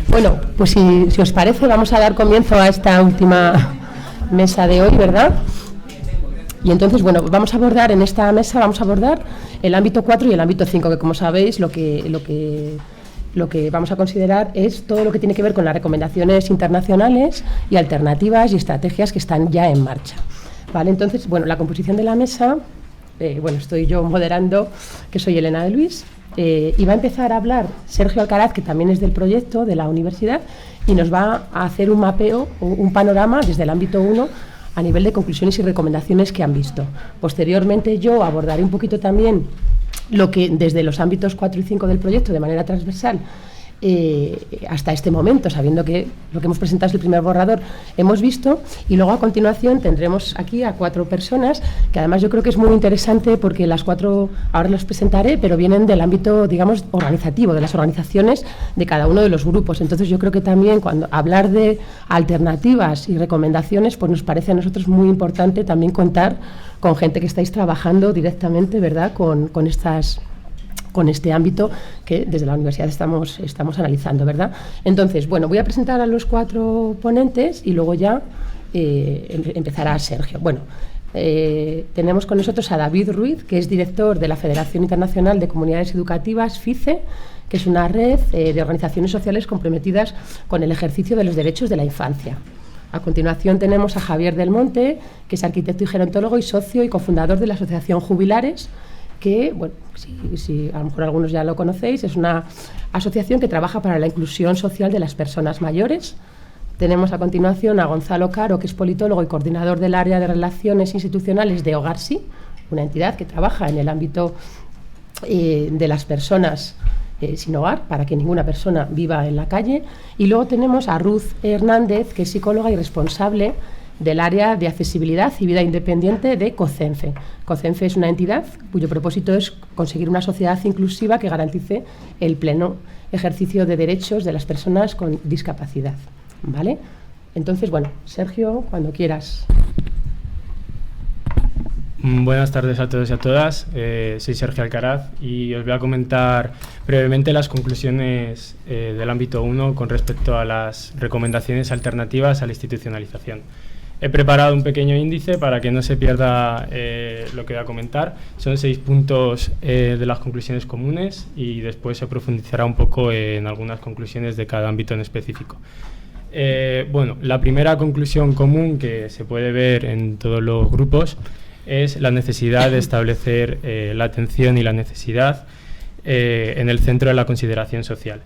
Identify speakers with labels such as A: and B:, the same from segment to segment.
A: Bueno, pues si os parece, vamos a dar comienzo a esta última mesa de hoy, ¿verdad? Y entonces, bueno, vamos a abordar en esta mesa, el ámbito 4 y el ámbito 5, que como sabéis, lo que vamos a considerar es todo lo que tiene que ver con las recomendaciones internacionales y alternativas y estrategias que están ya en marcha. Vale, entonces, bueno, la composición de la mesa, estoy yo moderando, que soy Elena de Luis, y va a empezar a hablar Sergio Alcaraz, que también es del proyecto de la universidad, y nos va a hacer un mapeo, un panorama desde el ámbito 1 a nivel de conclusiones y recomendaciones que han visto. Posteriormente yo abordaré un poquito también lo que desde los ámbitos 4 y 5 del proyecto, de manera transversal, hasta este momento, sabiendo que lo que hemos presentado es el primer borrador, hemos visto, y luego a continuación tendremos aquí a 4 personas, que además yo creo que es muy interesante porque las 4, ahora las presentaré, pero vienen del ámbito, digamos, organizativo, de las organizaciones de cada uno de los grupos. Entonces yo creo que también cuando hablar de alternativas y recomendaciones, pues nos parece a nosotros muy importante también contar con gente que estáis trabajando directamente, ¿verdad?, con este ámbito que desde la universidad estamos analizando, ¿verdad? Entonces, bueno, voy a presentar a los 4 ponentes y luego ya empezará Sergio. Bueno, tenemos con nosotros a David Ruiz, que es director de la Federación Internacional de Comunidades Educativas, FICE, que es una red de organizaciones sociales comprometidas con el ejercicio de los derechos de la infancia. A continuación tenemos a Javier del Monte, que es arquitecto y gerontólogo y socio y cofundador de la Asociación Jubilares, que, bueno, si a lo mejor algunos ya lo conocéis, es una asociación que trabaja para la inclusión social de las personas mayores. Tenemos a continuación a Gonzalo Caro, que es politólogo y coordinador del área de relaciones institucionales de Hogarsi, una entidad que trabaja en el ámbito de las personas sin hogar, para que ninguna persona viva en la calle. Y luego tenemos a Ruth Hernández, que es psicóloga y responsable del área de accesibilidad y vida independiente de COCENFE. COCENFE es una entidad cuyo propósito es conseguir una sociedad inclusiva que garantice el pleno ejercicio de derechos de las personas con discapacidad. ¿Vale? Entonces, bueno, Sergio, cuando quieras.
B: Buenas tardes a todos y a todas. Soy Sergio Alcaraz y os voy a comentar brevemente las conclusiones del ámbito 1 con respecto a las recomendaciones alternativas a la institucionalización. He preparado un pequeño índice para que no se pierda lo que voy a comentar. Son 6 puntos de las conclusiones comunes y después se profundizará un poco en algunas conclusiones de cada ámbito en específico. Bueno, la primera conclusión común que se puede ver en todos los grupos es la necesidad de establecer la atención y la necesidad en el centro de la consideración social.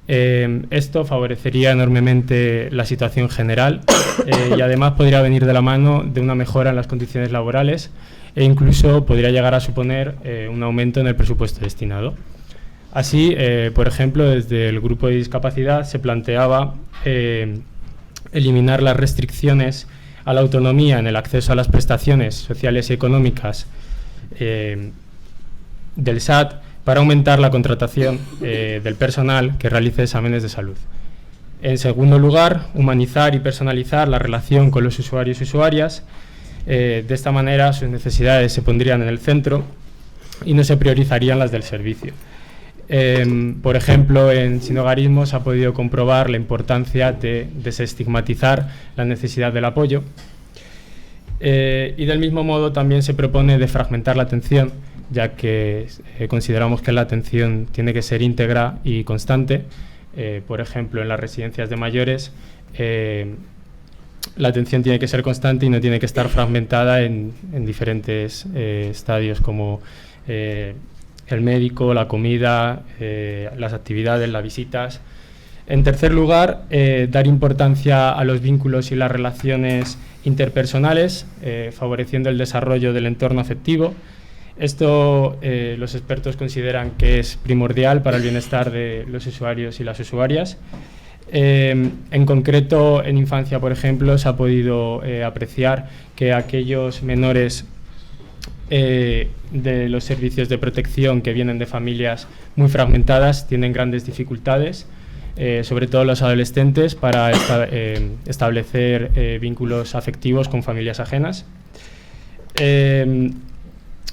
B: Esto favorecería enormemente la situación general y además podría venir de la mano de una mejora en las condiciones laborales e incluso podría llegar a suponer un aumento en el presupuesto destinado. Así, por ejemplo, desde el grupo de discapacidad se planteaba eliminar las restricciones a la autonomía en el acceso a las prestaciones sociales y económicas del SAT para aumentar la contratación del personal que realice exámenes de salud. En segundo lugar, humanizar y personalizar la relación con los usuarios y usuarias. De esta manera, sus necesidades se pondrían en el centro y no se priorizarían las del servicio. Por ejemplo, en sinhogarismo se ha podido comprobar la importancia de desestigmatizar la necesidad del apoyo. Y del mismo modo también se propone defragmentar la atención, ya que consideramos que la atención tiene que ser íntegra y constante. Por ejemplo, en las residencias de mayores la atención tiene que ser constante y no tiene que estar fragmentada en diferentes estadios como el médico, la comida, las actividades, las visitas. En tercer lugar, dar importancia a los vínculos y las relaciones interpersonales, favoreciendo el desarrollo del entorno afectivo. Esto los expertos consideran que es primordial para el bienestar de los usuarios y las usuarias. En concreto, en infancia, por ejemplo, se ha podido apreciar que aquellos menores de los servicios de protección que vienen de familias muy fragmentadas tienen grandes dificultades, sobre todo los adolescentes, para establecer vínculos afectivos con familias ajenas.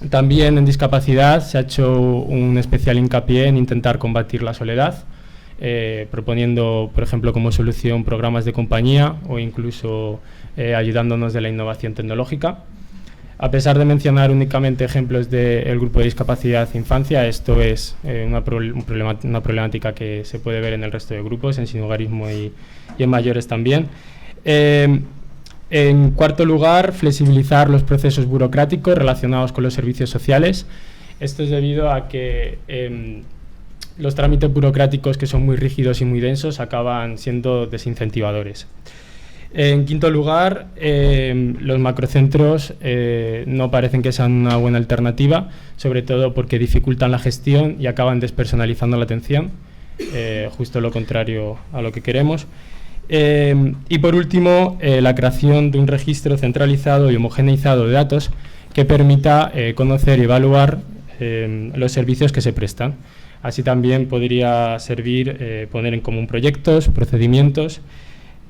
B: También en discapacidad se ha hecho un especial hincapié en intentar combatir la soledad. proponiendo, por ejemplo, como solución programas de compañía o incluso ayudándonos de la innovación tecnológica. A pesar de mencionar únicamente ejemplos del grupo de discapacidad infancia, esto es una problemática que se puede ver en el resto de grupos, en sinhogarismo y en mayores también. En cuarto lugar, flexibilizar los procesos burocráticos relacionados con los servicios sociales. Esto es debido a que los trámites burocráticos, que son muy rígidos y muy densos, acaban siendo desincentivadores. En quinto lugar, los macrocentros no parecen que sean una buena alternativa, sobre todo porque dificultan la gestión y acaban despersonalizando la atención, justo lo contrario a lo que queremos. Y por último, la creación de un registro centralizado y homogeneizado de datos que permita conocer y evaluar los servicios que se prestan. Así también podría servir poner en común proyectos, procedimientos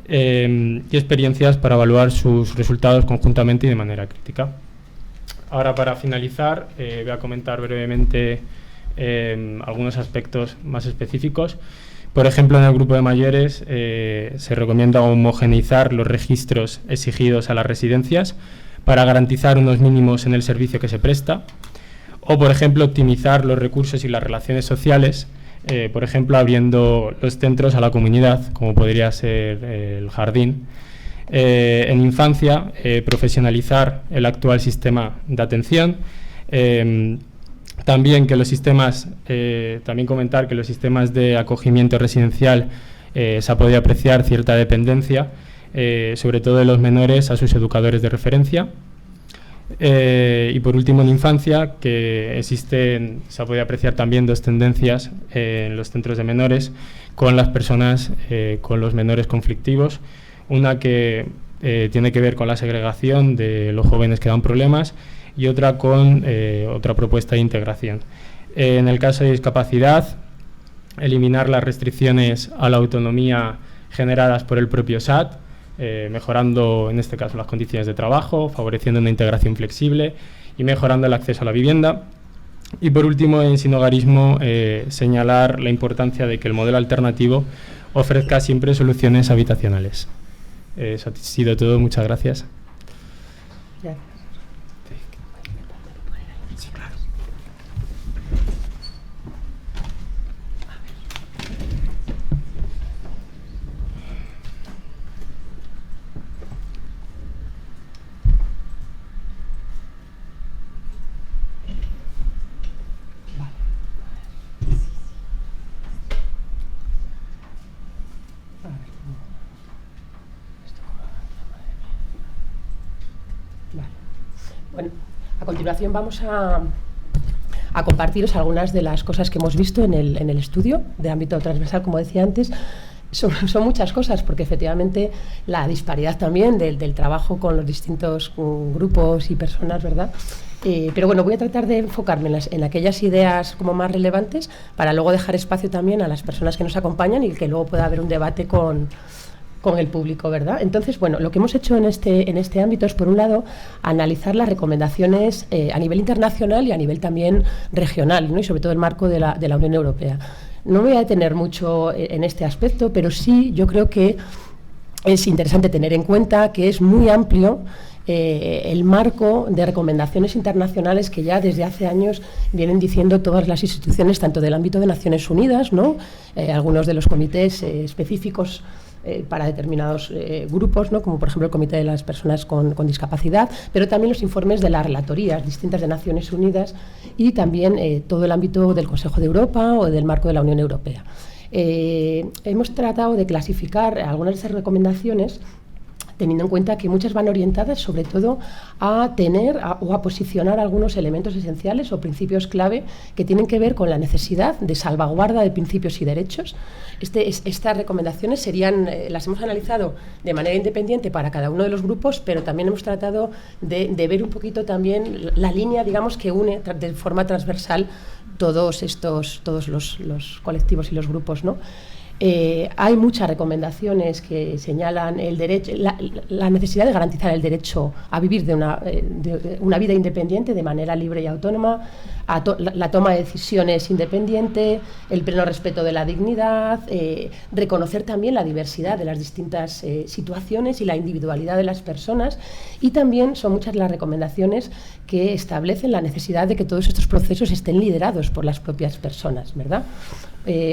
B: y experiencias para evaluar sus resultados conjuntamente y de manera crítica. Ahora, para finalizar, voy a comentar brevemente algunos aspectos más específicos. Por ejemplo, en el grupo de mayores se recomienda homogeneizar los registros exigidos a las residencias para garantizar unos mínimos en el servicio que se presta. O, por ejemplo, optimizar los recursos y las relaciones sociales, por ejemplo, abriendo los centros a la comunidad, como podría ser el jardín. En infancia, profesionalizar el actual sistema de atención. También comentar que los sistemas de acogimiento residencial se ha podido apreciar cierta dependencia, sobre todo de los menores a sus educadores de referencia. Y por último, en infancia, que se ha podido apreciar también dos tendencias en los centros de menores con las personas, con los menores conflictivos. Una que tiene que ver con la segregación de los jóvenes que dan problemas y otra con otra propuesta de integración. En el caso de discapacidad, eliminar las restricciones a la autonomía generadas por el propio SAT, mejorando en este caso las condiciones de trabajo, favoreciendo una integración flexible y mejorando el acceso a la vivienda. Y por último, en sinhogarismo, señalar la importancia de que el modelo alternativo ofrezca siempre soluciones habitacionales. Eso ha sido todo, muchas gracias. Sí, claro.
A: Bueno, a continuación vamos a compartiros algunas de las cosas que hemos visto en el estudio de ámbito transversal, como decía antes. Son muchas cosas, porque efectivamente la disparidad también del trabajo con los distintos grupos y personas, ¿verdad? Pero bueno, voy a tratar de enfocarme en aquellas ideas como más relevantes para luego dejar espacio también a las personas que nos acompañan y que luego pueda haber un debate con el público, ¿verdad? Entonces, bueno, lo que hemos hecho en este ámbito es, por un lado, analizar las recomendaciones a nivel internacional y a nivel también regional, ¿no? Y sobre todo el marco de la Unión Europea. No me voy a detener mucho en este aspecto, pero sí yo creo que es interesante tener en cuenta que es muy amplio el marco de recomendaciones internacionales que ya desde hace años vienen diciendo todas las instituciones, tanto del ámbito de Naciones Unidas, ¿no? Algunos de los comités específicos para determinados grupos, ¿no? Como por ejemplo el Comité de las Personas con Discapacidad, pero también los informes de las relatorías distintas de Naciones Unidas y también todo el ámbito del Consejo de Europa o del marco de la Unión Europea. Hemos tratado de clasificar algunas de esas recomendaciones teniendo en cuenta que muchas van orientadas sobre todo a tener o a posicionar algunos elementos esenciales o principios clave que tienen que ver con la necesidad de salvaguarda de principios y derechos. Estas recomendaciones las hemos analizado de manera independiente para cada uno de los grupos, pero también hemos tratado de ver un poquito también la línea, digamos, que une de forma transversal todos los colectivos y los grupos, ¿no? Hay muchas recomendaciones que señalan el derecho, la necesidad de garantizar el derecho a vivir de una vida independiente de manera libre y autónoma, la toma de decisiones independiente, el pleno respeto de la dignidad, reconocer también la diversidad de las distintas situaciones y la individualidad de las personas, y también son muchas las recomendaciones que establecen la necesidad de que todos estos procesos estén liderados por las propias personas, ¿verdad?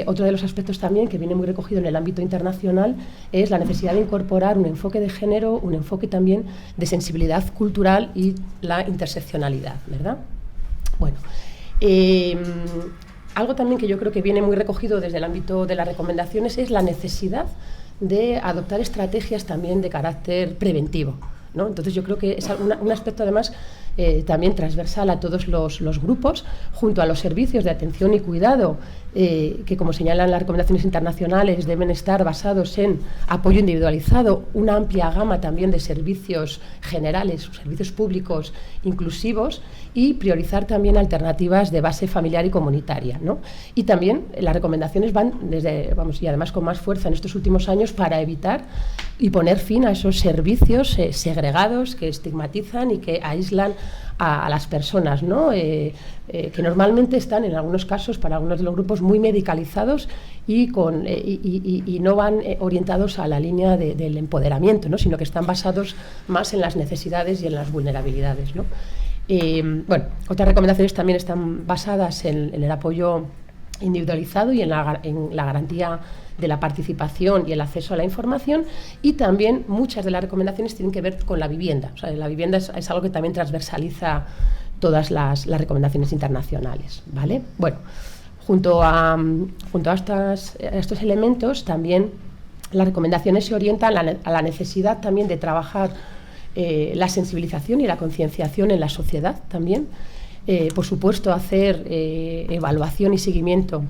A: Otro de los aspectos también que viene muy recogido en el ámbito internacional es la necesidad de incorporar un enfoque de género, un enfoque también de sensibilidad cultural y la interseccionalidad, ¿verdad? Bueno, algo también que yo creo que viene muy recogido desde el ámbito de las recomendaciones es la necesidad de adoptar estrategias también de carácter preventivo, ¿no? Entonces yo creo que es un aspecto además también transversal a todos los grupos, junto a los servicios de atención y cuidado, que como señalan las recomendaciones internacionales deben estar basados en apoyo individualizado, una amplia gama también de servicios generales, servicios públicos inclusivos, y priorizar también alternativas de base familiar y comunitaria, ¿no? Y también las recomendaciones van desde, y además con más fuerza en estos últimos años, para evitar y poner fin a esos servicios segregados que estigmatizan y que aíslan a las personas, ¿no? Que normalmente están, en algunos casos, para algunos de los grupos, muy medicalizados y no van orientados a la línea del empoderamiento, ¿no? Sino que están basados más en las necesidades y en las vulnerabilidades, ¿no? Bueno, otras recomendaciones también están basadas en el apoyo individualizado y en la garantía de la participación y el acceso a la información, y también muchas de las recomendaciones tienen que ver con la vivienda. O sea, la vivienda es algo que también transversaliza todas las recomendaciones internacionales, ¿vale? Bueno, junto a estos elementos, también las recomendaciones se orientan a la necesidad también de trabajar la sensibilización y la concienciación en la sociedad también. Por supuesto, hacer evaluación y seguimiento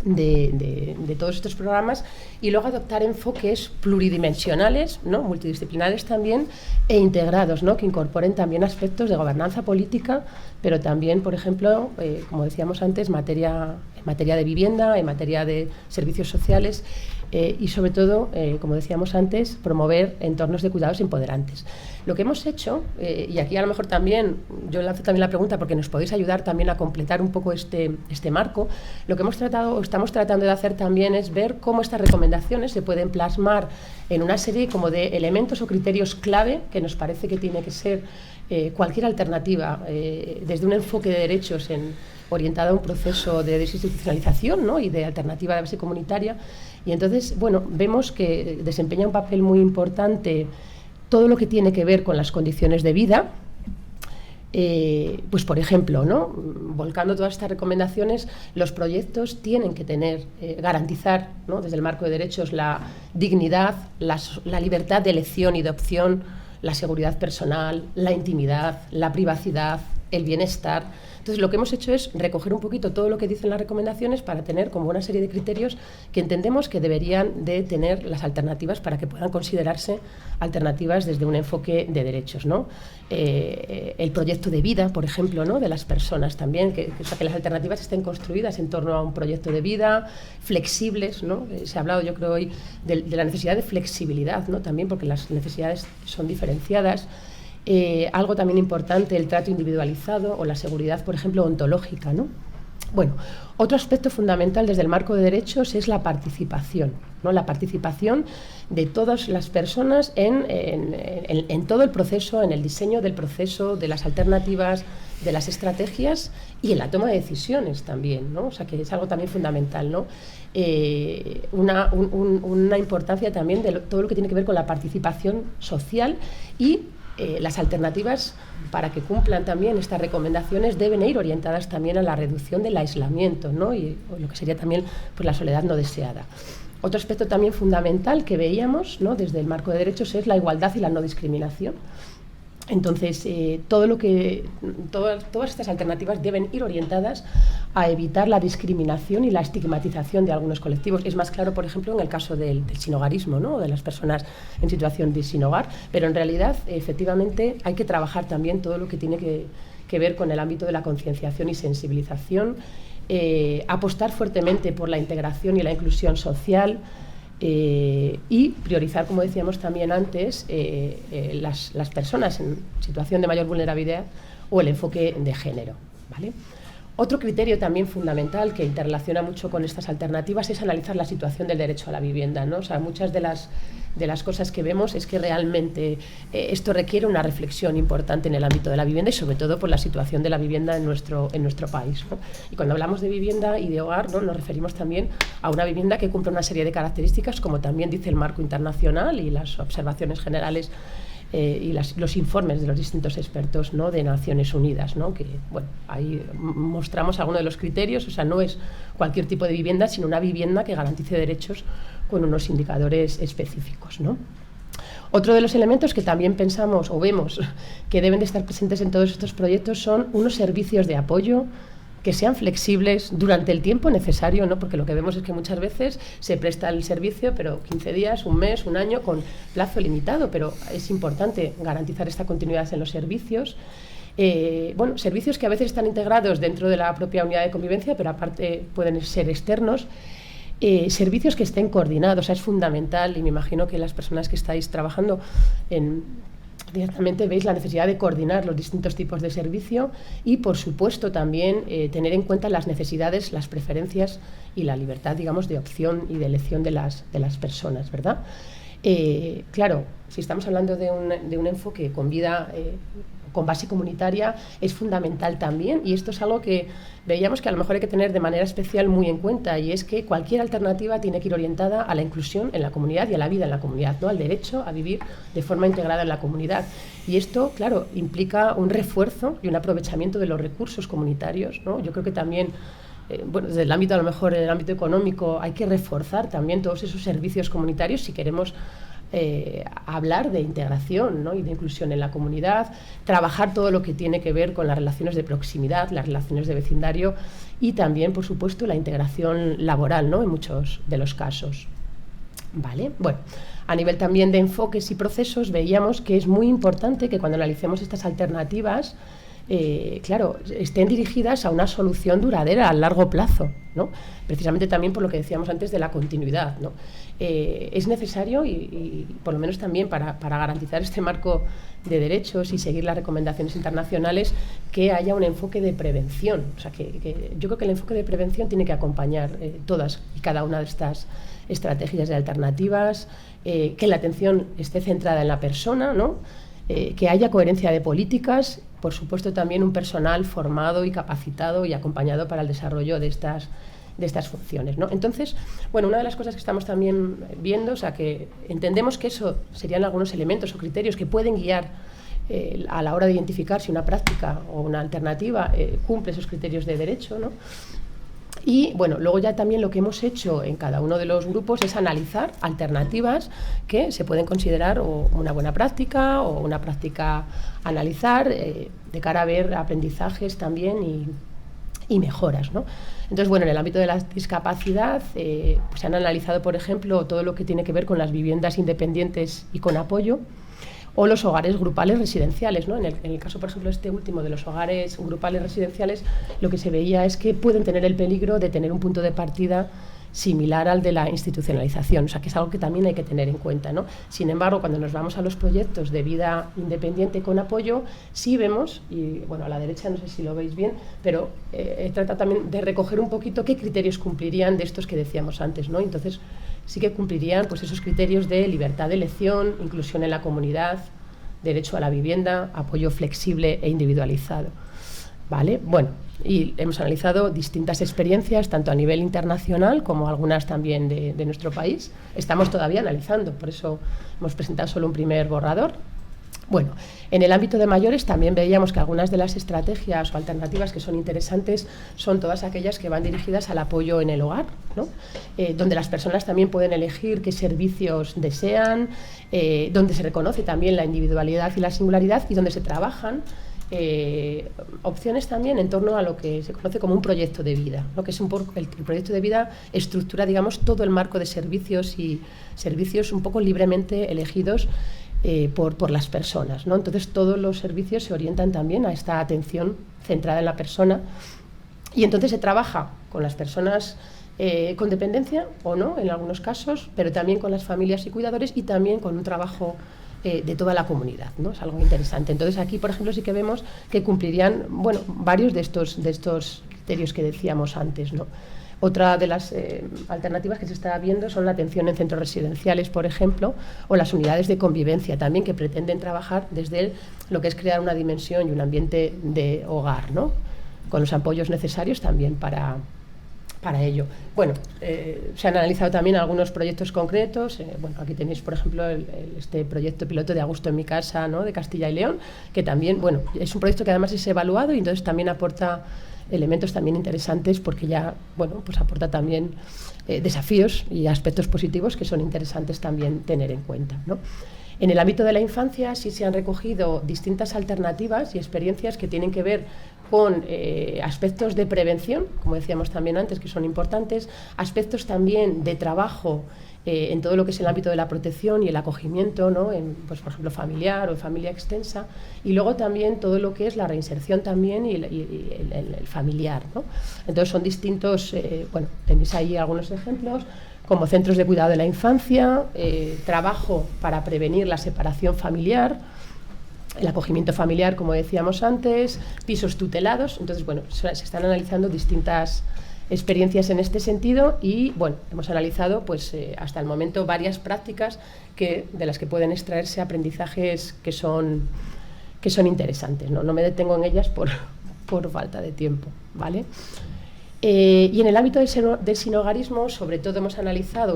A: de todos estos programas, y luego adoptar enfoques pluridimensionales, ¿no? Multidisciplinares también, e integrados, ¿no? Que incorporen también aspectos de gobernanza política, pero también, por ejemplo, como decíamos antes, en materia de vivienda, en materia de servicios sociales, y sobre todo, como decíamos antes, promover entornos de cuidados empoderantes. Lo que hemos hecho, y aquí a lo mejor también, yo lanzo también la pregunta porque nos podéis ayudar también a completar un poco este marco, lo que estamos tratando de hacer también es ver cómo estas recomendaciones se pueden plasmar en una serie como de elementos o criterios clave que nos parece que tiene que ser cualquier alternativa, desde un enfoque de derechos orientado a un proceso de desinstitucionalización, ¿no? Y de alternativa de base comunitaria. Y entonces, bueno, vemos que desempeña un papel muy importante todo lo que tiene que ver con las condiciones de vida. Pues por ejemplo, ¿no? Volcando todas estas recomendaciones, los proyectos tienen que garantizar, ¿no? Desde el marco de derechos, la dignidad, la libertad de elección y de opción, la seguridad personal, la intimidad, la privacidad, el bienestar. Entonces, lo que hemos hecho es recoger un poquito todo lo que dicen las recomendaciones para tener como una serie de criterios que entendemos que deberían de tener las alternativas para que puedan considerarse alternativas desde un enfoque de derechos, ¿no? El proyecto de vida, por ejemplo, ¿no? De las personas también, que las alternativas estén construidas en torno a un proyecto de vida, flexibles, ¿no? Se ha hablado, yo creo, hoy de la necesidad de flexibilidad, ¿no? También porque las necesidades son diferenciadas. Algo también importante, el trato individualizado o la seguridad, por ejemplo, ontológica, ¿no? Bueno, otro aspecto fundamental desde el marco de derechos es la participación, ¿no? La participación de todas las personas en todo el proceso, en el diseño del proceso, de las alternativas, de las estrategias y en la toma de decisiones también, ¿no? O sea, que es algo también fundamental, ¿no? Una importancia también de todo lo que tiene que ver con la participación social, y las alternativas para que cumplan también estas recomendaciones deben ir orientadas también a la reducción del aislamiento, ¿no? Y lo que sería también, pues, la soledad no deseada. Otro aspecto también fundamental que veíamos, ¿no? Desde el marco de derechos es la igualdad y la no discriminación. Entonces, todas estas alternativas deben ir orientadas a evitar la discriminación y la estigmatización de algunos colectivos. Es más claro, por ejemplo, en el caso del sinhogarismo, ¿no? De las personas en situación de sin hogar, pero en realidad, efectivamente, hay que trabajar también todo lo que tiene que ver con el ámbito de la concienciación y sensibilización, apostar fuertemente por la integración y la inclusión social, y priorizar, como decíamos también antes, las personas en situación de mayor vulnerabilidad o el enfoque de género, ¿vale? Otro criterio también fundamental que interrelaciona mucho con estas alternativas es analizar la situación del derecho a la vivienda, ¿no? O sea, muchas de las cosas que vemos es que realmente esto requiere una reflexión importante en el ámbito de la vivienda y sobre todo por la situación de la vivienda en nuestro país, ¿no? Y cuando hablamos de vivienda y de hogar, ¿no?, nos referimos también a una vivienda que cumple una serie de características, como también dice el marco internacional y las observaciones generales y los informes de los distintos expertos, ¿no?, de Naciones Unidas, ¿no?, que, bueno, ahí mostramos algunos de los criterios. O sea, no es cualquier tipo de vivienda, sino una vivienda que garantice derechos con unos indicadores específicos, ¿no? Otro de los elementos que también pensamos o vemos que deben de estar presentes en todos estos proyectos son unos servicios de apoyo que sean flexibles durante el tiempo necesario, ¿no? Porque lo que vemos es que muchas veces se presta el servicio, pero 15 días, un mes, un año, con plazo limitado, pero es importante garantizar esta continuidad en los servicios. Bueno, servicios que a veces están integrados dentro de la propia unidad de convivencia, pero aparte pueden ser externos. Servicios que estén coordinados, o sea, es fundamental, y me imagino que las personas que estáis trabajando directamente veis la necesidad de coordinar los distintos tipos de servicio y, por supuesto, también tener en cuenta las necesidades, las preferencias y la libertad, digamos, de opción y de elección de las personas, ¿verdad? Claro, si estamos hablando de un enfoque con vida, con base comunitaria, es fundamental también, y esto es algo que veíamos que a lo mejor hay que tener de manera especial muy en cuenta, y es que cualquier alternativa tiene que ir orientada a la inclusión en la comunidad y a la vida en la comunidad, ¿no?, al derecho a vivir de forma integrada en la comunidad. Y esto, claro, implica un refuerzo y un aprovechamiento de los recursos comunitarios, ¿no? Yo creo que también, bueno, desde el ámbito, a lo mejor en el ámbito económico, hay que reforzar también todos esos servicios comunitarios si queremos hablar de integración, ¿no?, y de inclusión en la comunidad, trabajar todo lo que tiene que ver con las relaciones de proximidad, las relaciones de vecindario y también, por supuesto, la integración laboral, ¿no?, en muchos de los casos. ¿Vale? Bueno, a nivel también de enfoques y procesos, veíamos que es muy importante que cuando analicemos estas alternativas, claro, estén dirigidas a una solución duradera a largo plazo, ¿no? Precisamente también por lo que decíamos antes de la continuidad, ¿no? Es necesario, y por lo menos también para garantizar este marco de derechos y seguir las recomendaciones internacionales, que haya un enfoque de prevención. O sea, que yo creo que el enfoque de prevención tiene que acompañar todas y cada una de estas estrategias de alternativas, que la atención esté centrada en la persona, ¿no?, que haya coherencia de políticas, por supuesto también un personal formado y capacitado y acompañado para el desarrollo de estas funciones, ¿no? Entonces, bueno, una de las cosas que estamos también viendo, o sea, que entendemos que eso serían algunos elementos o criterios que pueden guiar a la hora de identificar si una práctica o una alternativa cumple esos criterios de derecho, ¿no? Y bueno, luego ya también lo que hemos hecho en cada uno de los grupos es analizar alternativas que se pueden considerar o una buena práctica o una práctica a analizar de cara a ver aprendizajes también y mejoras, ¿no? Entonces, bueno, en el ámbito de la discapacidad pues se han analizado, por ejemplo, todo lo que tiene que ver con las viviendas independientes y con apoyo, o los hogares grupales residenciales, ¿no? En el caso, por ejemplo, este último de los hogares grupales residenciales, lo que se veía es que pueden tener el peligro de tener un punto de partida similar al de la institucionalización, o sea, que es algo que también hay que tener en cuenta, ¿no? Sin embargo, cuando nos vamos a los proyectos de vida independiente con apoyo, sí vemos, y bueno, a la derecha no sé si lo veis bien, pero trata también de recoger un poquito qué criterios cumplirían de estos que decíamos antes, ¿no? Entonces, sí que cumplirían pues esos criterios de libertad de elección, inclusión en la comunidad, derecho a la vivienda, apoyo flexible e individualizado, ¿vale? Bueno, y hemos analizado distintas experiencias, tanto a nivel internacional como algunas también de nuestro país. Estamos todavía analizando, por eso hemos presentado solo un primer borrador. Bueno, en el ámbito de mayores también veíamos que algunas de las estrategias o alternativas que son interesantes son todas aquellas que van dirigidas al apoyo en el hogar, ¿no? Donde las personas también pueden elegir qué servicios desean, donde se reconoce también la individualidad y la singularidad y donde se trabajan opciones también en torno a lo que se conoce como un proyecto de vida, ¿no? Que es un poco el proyecto de vida estructura, digamos, todo el marco de servicios y servicios un poco libremente elegidos por las personas, ¿no? Entonces todos los servicios se orientan también a esta atención centrada en la persona Y entonces se trabaja con las personas con dependencia o no, en algunos casos, pero también con las familias y cuidadores y también con un trabajo de toda la comunidad, ¿no? Es algo interesante. Entonces aquí, por ejemplo, sí que vemos que cumplirían, bueno, varios de estos criterios que decíamos antes, ¿no? Otra de las alternativas que se está viendo son la atención en centros residenciales, por ejemplo, o las unidades de convivencia también, que pretenden trabajar desde lo que es crear una dimensión y un ambiente de hogar, ¿no? Con los apoyos necesarios también para ello. Bueno, se han analizado también algunos proyectos concretos. Bueno, aquí tenéis, por ejemplo, este proyecto piloto de Augusto en mi casa, ¿no?, de Castilla y León, que también, bueno, es un proyecto que además es evaluado y entonces también aporta elementos también interesantes porque ya, bueno, pues aporta también desafíos y aspectos positivos que son interesantes también tener en cuenta, ¿no? En el ámbito de la infancia sí se han recogido distintas alternativas y experiencias que tienen que ver con aspectos de prevención, como decíamos también antes, que son importantes, aspectos también de trabajo en todo lo que es el ámbito de la protección y el acogimiento, ¿no?, pues, por ejemplo, familiar o en familia extensa, y luego también todo lo que es la reinserción también y el familiar, ¿no? Entonces son distintos, bueno, tenéis ahí algunos ejemplos, como centros de cuidado de la infancia, trabajo para prevenir la separación familiar, el acogimiento familiar, como decíamos antes, pisos tutelados. Entonces, bueno, se están analizando distintas experiencias en este sentido y, bueno, hemos analizado pues hasta el momento varias prácticas de las que pueden extraerse aprendizajes que son interesantes, ¿no? No me detengo en ellas por falta de tiempo, ¿vale? Y en el ámbito del sinhogarismo, sobre todo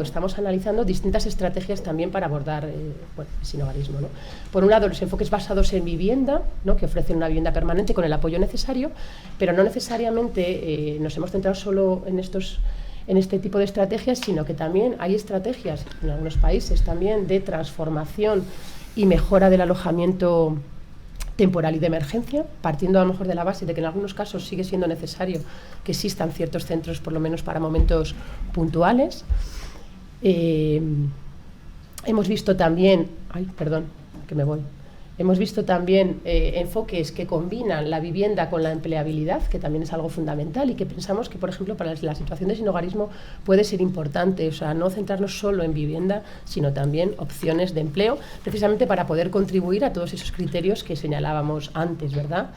A: estamos analizando distintas estrategias también para abordar el sinhogarismo, ¿no? Por un lado, los enfoques basados en vivienda, ¿no?, que ofrecen una vivienda permanente con el apoyo necesario, pero no necesariamente nos hemos centrado solo en este tipo de estrategias, sino que también hay estrategias en algunos países también de transformación y mejora del alojamiento temporal y de emergencia, partiendo a lo mejor de la base de que en algunos casos sigue siendo necesario que existan ciertos centros, por lo menos para momentos puntuales. Hemos visto también, enfoques que combinan la vivienda con la empleabilidad, que también es algo fundamental y que pensamos que, por ejemplo, para la situación de sinhogarismo puede ser importante, o sea, no centrarnos solo en vivienda, sino también opciones de empleo, precisamente para poder contribuir a todos esos criterios que señalábamos antes, ¿verdad?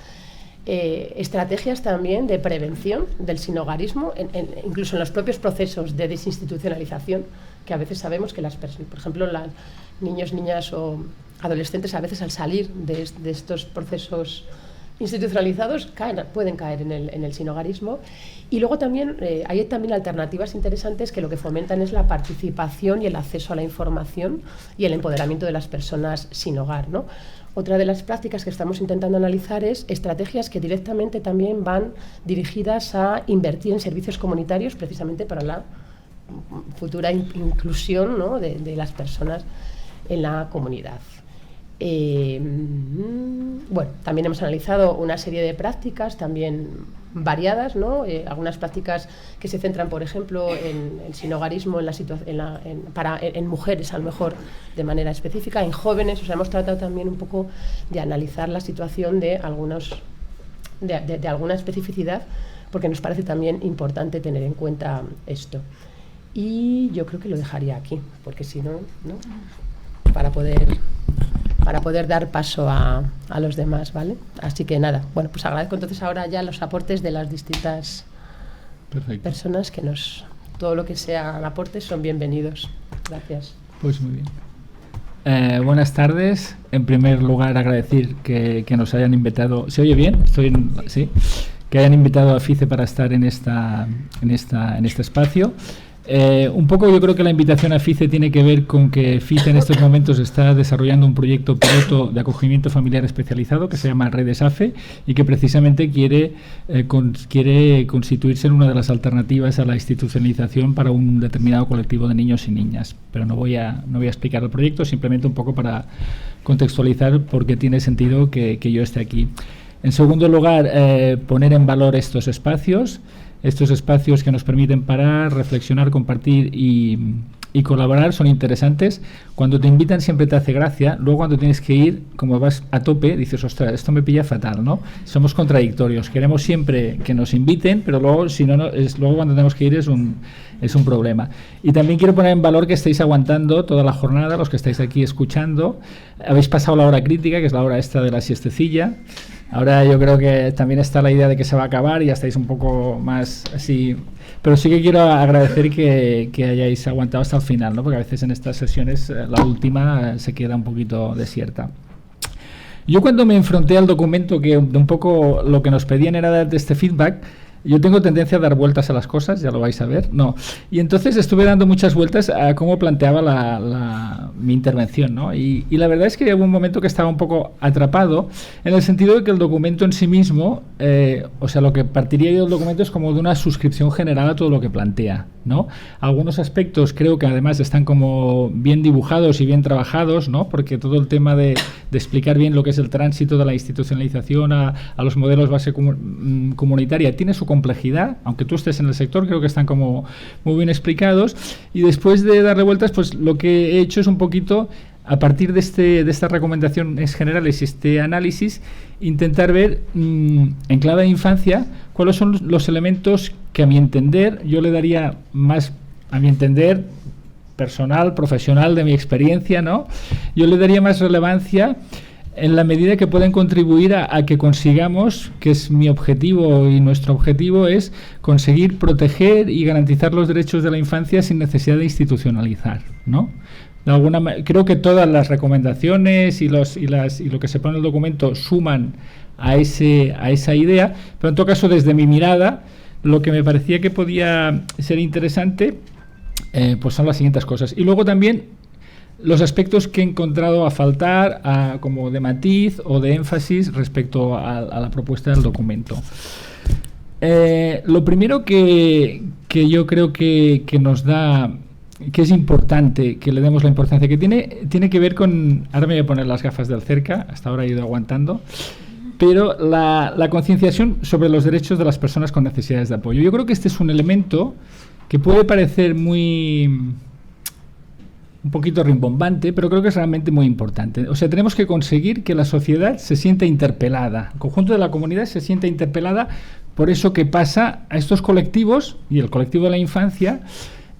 A: Estrategias también de prevención del sinhogarismo, incluso en los propios procesos de desinstitucionalización, que a veces sabemos que las personas, por ejemplo, las niños, niñas o adolescentes, a veces al salir de estos procesos institucionalizados pueden caer en el sinhogarismo. Y luego también hay también alternativas interesantes que lo que fomentan es la participación y el acceso a la información y el empoderamiento de las personas sin hogar, ¿no? Otra de las prácticas que estamos intentando analizar es estrategias que directamente también van dirigidas a invertir en servicios comunitarios precisamente para la futura inclusión, ¿no?, de las personas en la comunidad. Bueno, también hemos analizado una serie de prácticas también variadas, ¿no? Algunas prácticas que se centran, por ejemplo, en el sinhogarismo en mujeres, a lo mejor de manera específica, en jóvenes. O sea, hemos tratado también un poco de analizar la situación de alguna especificidad, porque nos parece también importante tener en cuenta esto. Y yo creo que lo dejaría aquí, porque si no, ¿no?, para poder dar paso a los demás, ¿vale? Así que nada, bueno, pues agradezco entonces ahora ya los aportes de las distintas personas todo lo que sean aportes son bienvenidos. Gracias.
C: Pues muy bien. Buenas tardes. En primer lugar, agradecer que nos hayan invitado. ¿Se oye bien? ¿Sí? Que hayan invitado a FICE para estar en este espacio. Un poco yo creo que la invitación a FICE tiene que ver con que FICE en estos momentos está desarrollando un proyecto piloto de acogimiento familiar especializado que se llama Redes AFE y que precisamente quiere constituirse en una de las alternativas a la institucionalización para un determinado colectivo de niños y niñas. Pero no voy a explicar el proyecto, simplemente un poco para contextualizar por qué tiene sentido que yo esté aquí. En segundo lugar, poner en valor estos espacios que nos permiten parar, reflexionar, compartir y y colaborar son interesantes. Cuando te invitan siempre te hace gracia, luego cuando tienes que ir, como vas a tope, dices, ostras, esto me pilla fatal, ¿no? Somos contradictorios, queremos siempre que nos inviten, pero luego, si no, luego cuando tenemos que ir es un problema. Y también quiero poner en valor que estáis aguantando toda la jornada, los que estáis aquí escuchando. Habéis pasado la hora crítica, que es la hora esta de la siestecilla. Ahora yo creo que también está la idea de que se va a acabar y ya estáis un poco más así. Pero sí que quiero agradecer que hayáis aguantado hasta el final, ¿no? Porque a veces en estas sesiones la última se queda un poquito desierta. Yo cuando me enfrenté al documento, que un poco lo que nos pedían era dar este feedback, yo tengo tendencia a dar vueltas a las cosas, ya lo vais a ver, ¿no? Y entonces estuve dando muchas vueltas a cómo planteaba mi intervención, ¿no? Y la verdad es que hubo un momento que estaba un poco atrapado, en el sentido de que el documento en sí mismo, o sea, lo que partiría yo del documento es como de una suscripción general a todo lo que plantea, ¿no? Algunos aspectos creo que además están como bien dibujados y bien trabajados, ¿no? Porque todo el tema de explicar bien lo que es el tránsito de la institucionalización a los modelos base comunitaria tiene su complejidad, aunque tú estés en el sector, creo que están como muy bien explicados. Y después de darle vueltas, pues lo que he hecho es un poquito, a partir de estas recomendaciones generales y este análisis, intentar ver en clave de infancia cuáles son los elementos que, a mi entender, yo le daría más, a mi entender, personal, profesional, de mi experiencia, ¿no? Yo le daría más relevancia en la medida que pueden contribuir a que consigamos, que es mi objetivo y nuestro objetivo, es conseguir proteger y garantizar los derechos de la infancia sin necesidad de institucionalizar, ¿no? De alguna creo que todas las recomendaciones y lo que se pone en el documento suman a esa idea, pero en todo caso, desde mi mirada, lo que me parecía que podía ser interesante pues son las siguientes cosas. Y luego también los aspectos que he encontrado a faltar, como de matiz o de énfasis respecto a la propuesta del documento. Lo primero que yo creo que nos da, que es importante que le demos la importancia que tiene que ver con, ahora me voy a poner las gafas del cerca, hasta ahora he ido aguantando, pero la concienciación sobre los derechos de las personas con necesidades de apoyo. Yo creo que este es un elemento que puede parecer un poquito rimbombante, pero creo que es realmente muy importante. O sea, tenemos que conseguir que la sociedad se sienta interpelada, el conjunto de la comunidad se sienta interpelada por eso que pasa a estos colectivos, y el colectivo de la infancia,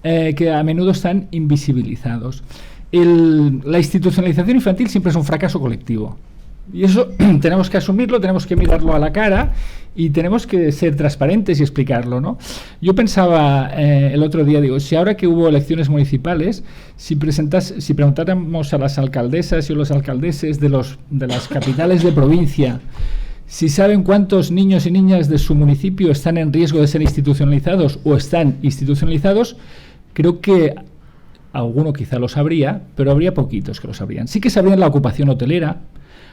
C: que a menudo están invisibilizados. La institucionalización infantil siempre es un fracaso colectivo. Y eso tenemos que asumirlo, tenemos que mirarlo a la cara y tenemos que ser transparentes y explicarlo, ¿no? Yo pensaba el otro día, digo, si ahora que hubo elecciones municipales, si preguntáramos a las alcaldesas y a los alcaldeses de las capitales de provincia si saben cuántos niños y niñas de su municipio están en riesgo de ser institucionalizados o están institucionalizados, creo que alguno quizá lo sabría, pero habría poquitos que lo sabrían. Sí que sabrían la ocupación hotelera,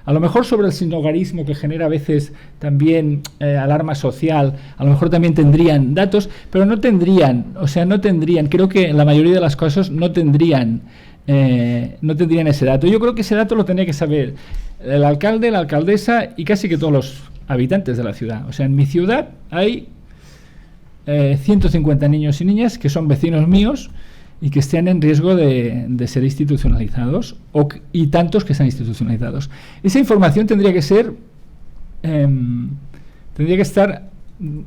C: a lo mejor sobre el sinhogarismo, que genera a veces también alarma social, a lo mejor también tendrían datos, pero no tendrían, creo que en la mayoría de las casos no tendrían ese dato. Yo creo que ese dato lo tendría que saber el alcalde, la alcaldesa y casi que todos los habitantes de la ciudad. O sea, en mi ciudad hay 150 niños y niñas que son vecinos míos y que estén en riesgo de ser institucionalizados y tantos que están institucionalizados. Esa información tendría que ser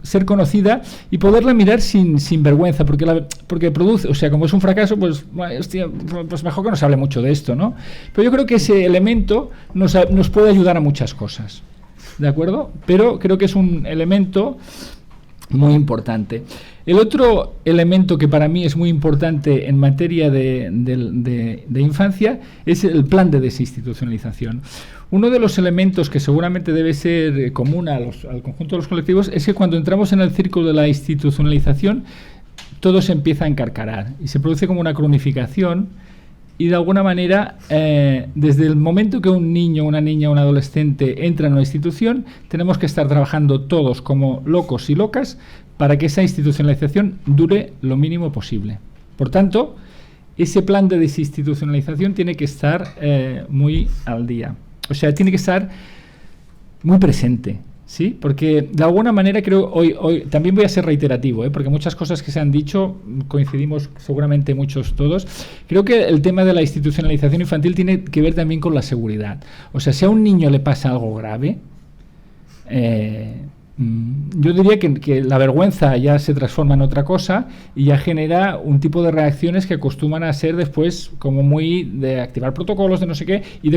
C: ser conocida y poderla mirar sin vergüenza, porque produce, o sea, como es un fracaso, pues mejor que no se hable mucho de esto, ¿no? Pero yo creo que ese elemento nos puede ayudar a muchas cosas, ¿de acuerdo? Pero creo que es un elemento muy importante. El otro elemento que para mí es muy importante en materia de infancia es el plan de desinstitucionalización. Uno de los elementos que seguramente debe ser común al conjunto de los colectivos es que cuando entramos en el círculo de la institucionalización todo se empieza a encarcarar y se produce como una cronificación y de alguna manera desde el momento que un niño, una niña, un adolescente entra en una institución tenemos que estar trabajando todos como locos y locas para que esa institucionalización dure lo mínimo posible. Por tanto, ese plan de desinstitucionalización tiene que estar muy al día. O sea, tiene que estar muy presente. Sí, porque de alguna manera creo, hoy también voy a ser reiterativo, porque muchas cosas que se han dicho coincidimos seguramente muchos todos. Creo que el tema de la institucionalización infantil tiene que ver también con la seguridad. O sea, si a un niño le pasa algo grave, yo diría que la vergüenza ya se transforma en otra cosa y ya genera un tipo de reacciones que acostumbran a ser después como muy de activar protocolos de no sé qué y de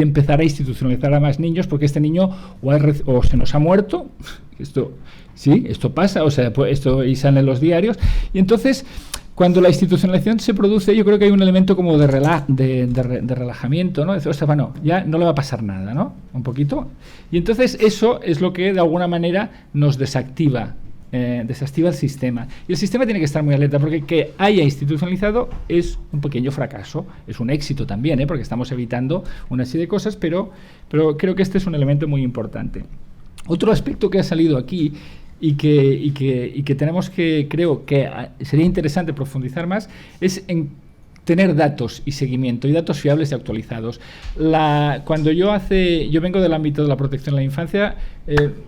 C: empezar a institucionalizar a más niños, porque este niño o se nos ha muerto, esto pasa, o sea, pues esto y sale en los diarios, y entonces cuando la institucionalización se produce, yo creo que hay un elemento como de relajamiento, ¿no? O sea, bueno, ya no le va a pasar nada, ¿no? Un poquito. Y entonces eso es lo que de alguna manera nos desactiva el sistema. Y el sistema tiene que estar muy alerta, porque que haya institucionalizado es un pequeño fracaso, es un éxito también, porque estamos evitando una serie de cosas, pero creo que este es un elemento muy importante. Otro aspecto que ha salido aquí y que tenemos que, creo que sería interesante profundizar más, es en tener datos y seguimiento, y datos fiables y actualizados. Cuando yo vengo del ámbito de la protección de la infancia,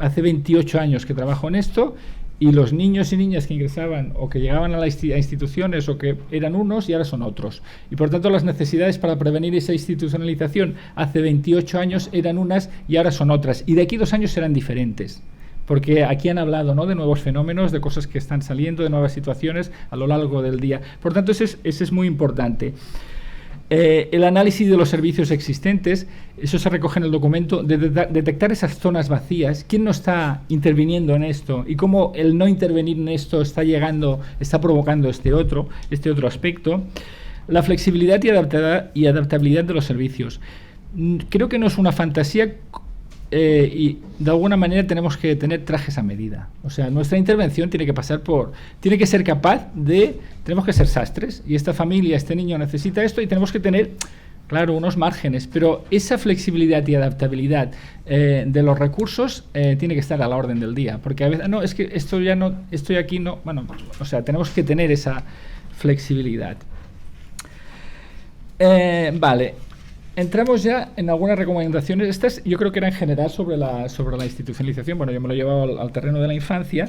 C: hace 28 años que trabajo en esto, y los niños y niñas que ingresaban o que llegaban a instituciones o que eran unos y ahora son otros. Y por tanto las necesidades para prevenir esa institucionalización hace 28 años eran unas y ahora son otras. Y de aquí 2 años serán diferentes. Porque aquí han hablado, ¿no?, de nuevos fenómenos, de cosas que están saliendo, de nuevas situaciones a lo largo del día. Por tanto, ese es muy importante. El análisis de los servicios existentes, eso se recoge en el documento, de detectar esas zonas vacías, quién no está interviniendo en esto y cómo el no intervenir en esto está provocando este otro aspecto. La flexibilidad y adaptabilidad de los servicios. Creo que no es una fantasía. Y de alguna manera tenemos que tener trajes a medida. O sea, nuestra intervención tiene que ser capaz tenemos que ser sastres, y esta familia, este niño necesita esto, y tenemos que tener, claro, unos márgenes, pero esa flexibilidad y adaptabilidad de los recursos tiene que estar a la orden del día, porque a veces, no, es que esto ya no, estoy aquí, no, bueno, o sea, tenemos que tener esa flexibilidad. Vale. Entramos ya en algunas recomendaciones. Estas yo creo que eran en general sobre la institucionalización. Bueno, yo me lo he llevado al terreno de la infancia.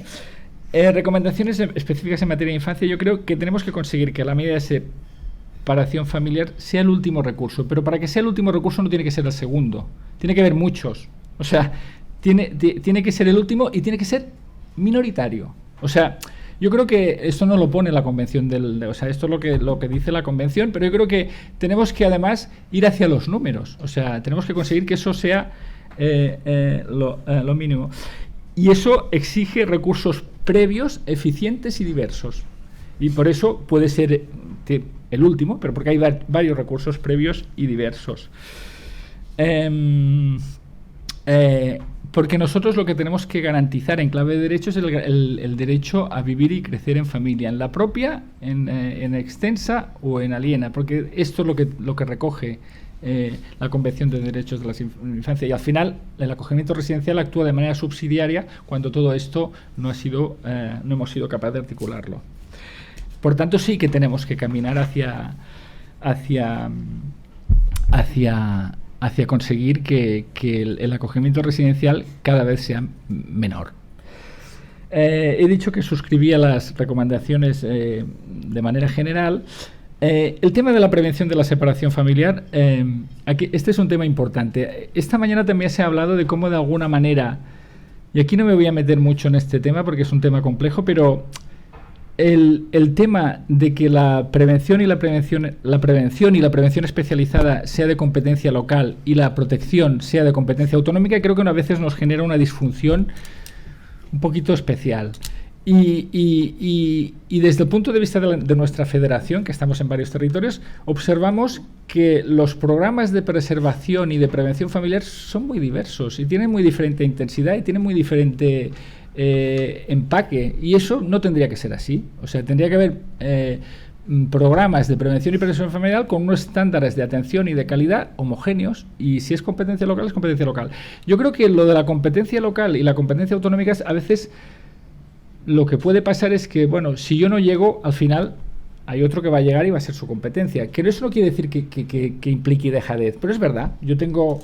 C: Recomendaciones específicas en materia de infancia. Yo creo que tenemos que conseguir que la medida de separación familiar sea el último recurso. Pero para que sea el último recurso no tiene que ser el segundo. Tiene que haber muchos. O sea, tiene que ser el último y tiene que ser minoritario. O sea, yo creo que esto no lo pone la convención o sea, esto es lo que dice la convención, pero yo creo que tenemos que además ir hacia los números. O sea, tenemos que conseguir que eso sea lo mínimo. Y eso exige recursos previos, eficientes y diversos. Y por eso puede ser el último, pero porque hay varios recursos previos y diversos. Porque nosotros lo que tenemos que garantizar en clave de derechos es el derecho a vivir y crecer en familia, en la propia, en extensa o en aliena, porque esto es lo que recoge la Convención de Derechos de la Infancia, y al final el acogimiento residencial actúa de manera subsidiaria cuando todo esto no hemos sido capaces de articularlo. Por tanto, sí que tenemos que caminar hacia conseguir que el acogimiento residencial cada vez sea menor. He dicho que suscribía las recomendaciones de manera general. El tema de la prevención de la separación familiar, este es un tema importante. Esta mañana también se ha hablado de cómo de alguna manera, y aquí no me voy a meter mucho en este tema porque es un tema complejo, pero el tema de que la prevención y la prevención especializada sea de competencia local y la protección sea de competencia autonómica, creo que a veces nos genera una disfunción un poquito especial. Y desde el punto de vista de nuestra federación, que estamos en varios territorios, observamos que los programas de preservación y de prevención familiar son muy diversos y tienen muy diferente intensidad y tienen muy diferente empaque, y eso no tendría que ser así. O sea, tendría que haber programas de prevención y prevención familiar con unos estándares de atención y de calidad homogéneos, y si es competencia local, es competencia local. Yo creo que lo de la competencia local y la competencia autonómica, a veces lo que puede pasar es que, bueno, si yo no llego, al final hay otro que va a llegar y va a ser su competencia. Que eso no quiere decir que implique dejadez, pero es verdad. Yo tengo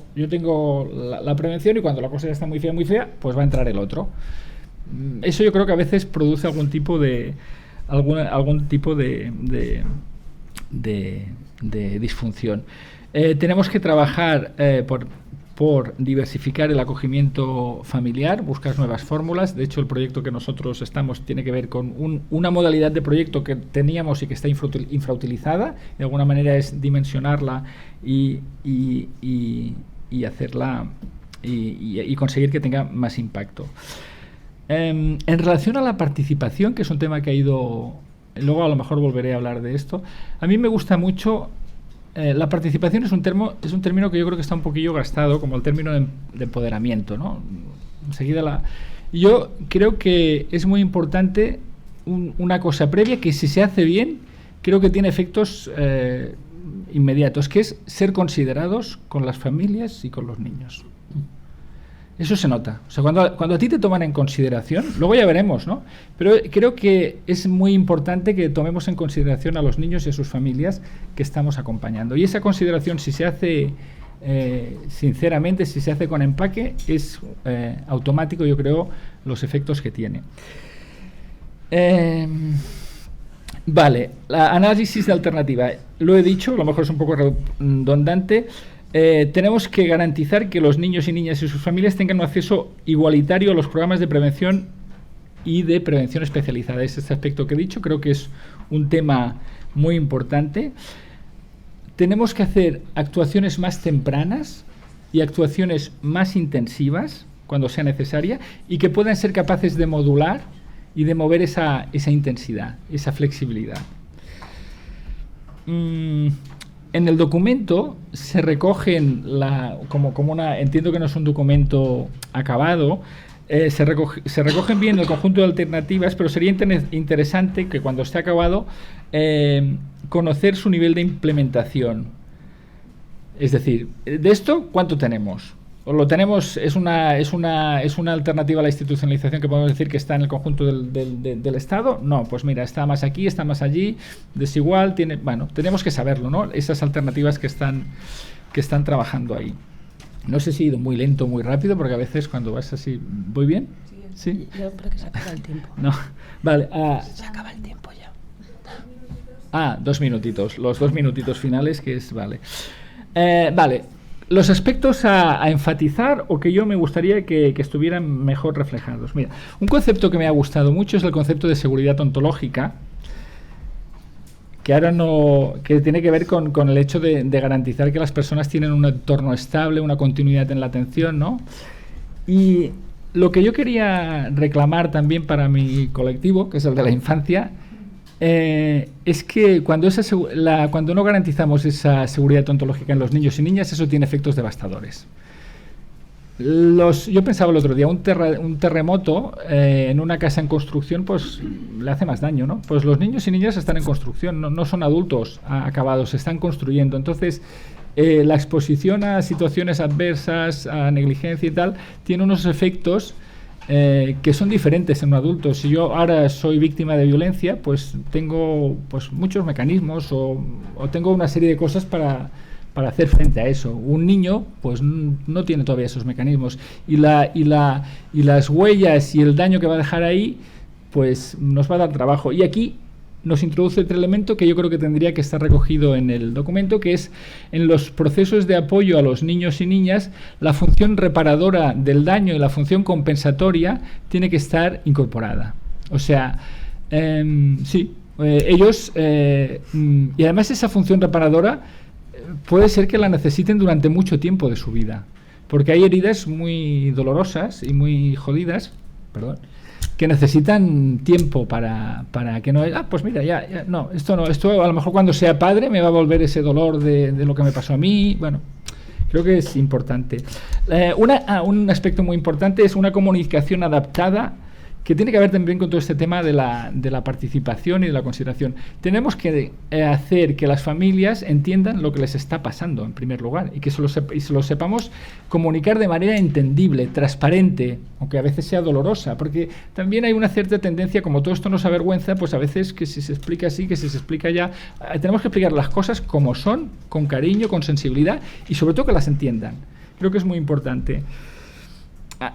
C: la prevención y cuando la cosa ya está muy fea, pues va a entrar el otro. Eso yo creo que a veces produce algún tipo de disfunción. Tenemos que trabajar por diversificar el acogimiento familiar, buscar nuevas fórmulas. De hecho, el proyecto que nosotros estamos tiene que ver con una modalidad de proyecto que teníamos y que está infrautilizada. De alguna manera es dimensionarla y hacerla y conseguir que tenga más impacto. En relación a la participación, que es un tema que ha ido... Luego a lo mejor volveré a hablar de esto. A mí me gusta mucho... la participación es un término que yo creo que está un poquillo gastado, como el término de empoderamiento, ¿no? Enseguida yo creo que es muy importante una cosa previa que si se hace bien, creo que tiene efectos inmediatos, que es ser considerados con las familias y con los niños. Eso se nota. O sea, cuando a ti te toman en consideración, luego ya veremos, ¿no? Pero creo que es muy importante que tomemos en consideración a los niños y a sus familias que estamos acompañando. Y esa consideración, si se hace sinceramente, si se hace con empaque, es automático, yo creo, los efectos que tiene. Vale, la análisis de alternativa. Lo he dicho, a lo mejor es un poco redundante. Tenemos que garantizar que los niños y niñas y sus familias tengan un acceso igualitario a los programas de prevención y de prevención especializada. Este aspecto que he dicho creo que es un tema muy importante. Tenemos que hacer actuaciones más tempranas y actuaciones más intensivas cuando sea necesaria y que puedan ser capaces de modular y de mover esa intensidad, esa flexibilidad. En el documento se recogen, entiendo que no es un documento acabado, se recogen bien el conjunto de alternativas, pero sería interesante que cuando esté acabado conocer su nivel de implementación. Es decir, de esto, ¿cuánto tenemos? O lo tenemos, es una alternativa a la institucionalización que podemos decir que está en el conjunto del Estado. No, pues mira, está más aquí, está más allí, desigual, tenemos que saberlo, ¿no? Esas alternativas que están trabajando ahí. No sé si he ido muy lento o muy rápido, porque a veces cuando vas así, ¿voy bien? Sí.
A: Yo creo que se acaba el tiempo.
C: No, vale.
A: Se acaba el tiempo ya.
C: 2 minutitos, los 2 minutitos finales, que es, vale. Vale. Los aspectos a enfatizar o que yo me gustaría que estuvieran mejor reflejados. Mira, un concepto que me ha gustado mucho es el concepto de seguridad ontológica, que tiene que ver con el hecho de garantizar que las personas tienen un entorno estable, una continuidad en la atención, ¿no? Y lo que yo quería reclamar también para mi colectivo, que es el de la infancia, es que cuando no garantizamos esa seguridad ontológica en los niños y niñas, eso tiene efectos devastadores. Yo pensaba el otro día, un terremoto en una casa en construcción, pues le hace más daño, ¿no? Pues los niños y niñas están en construcción, no son adultos acabados, se están construyendo. Entonces, la exposición a situaciones adversas, a negligencia y tal, tiene unos efectos que son diferentes en un adulto. Si yo ahora soy víctima de violencia, pues tengo muchos mecanismos o tengo una serie de cosas para hacer frente a eso. Un niño pues no tiene todavía esos mecanismos y las huellas y el daño que va a dejar ahí pues nos va a dar trabajo. Y aquí nos introduce otro elemento que yo creo que tendría que estar recogido en el documento, que es en los procesos de apoyo a los niños y niñas, la función reparadora del daño y la función compensatoria tiene que estar incorporada. O sea, ellos, y además esa función reparadora puede ser que la necesiten durante mucho tiempo de su vida, porque hay heridas muy dolorosas y muy jodidas, que necesitan tiempo para que no... pues mira, esto a lo mejor cuando sea padre me va a volver ese dolor de lo que me pasó a mí. Bueno, creo que es importante. Un aspecto muy importante es una comunicación adaptada que tiene que ver también con todo este tema de la participación y de la consideración. Tenemos que hacer que las familias entiendan lo que les está pasando, en primer lugar, y que se lo sepamos comunicar de manera entendible, transparente, aunque a veces sea dolorosa, porque también hay una cierta tendencia, como todo esto nos avergüenza, pues a veces que si se explica así, que si se explica ya, tenemos que explicar las cosas como son, con cariño, con sensibilidad, y sobre todo que las entiendan. Creo que es muy importante.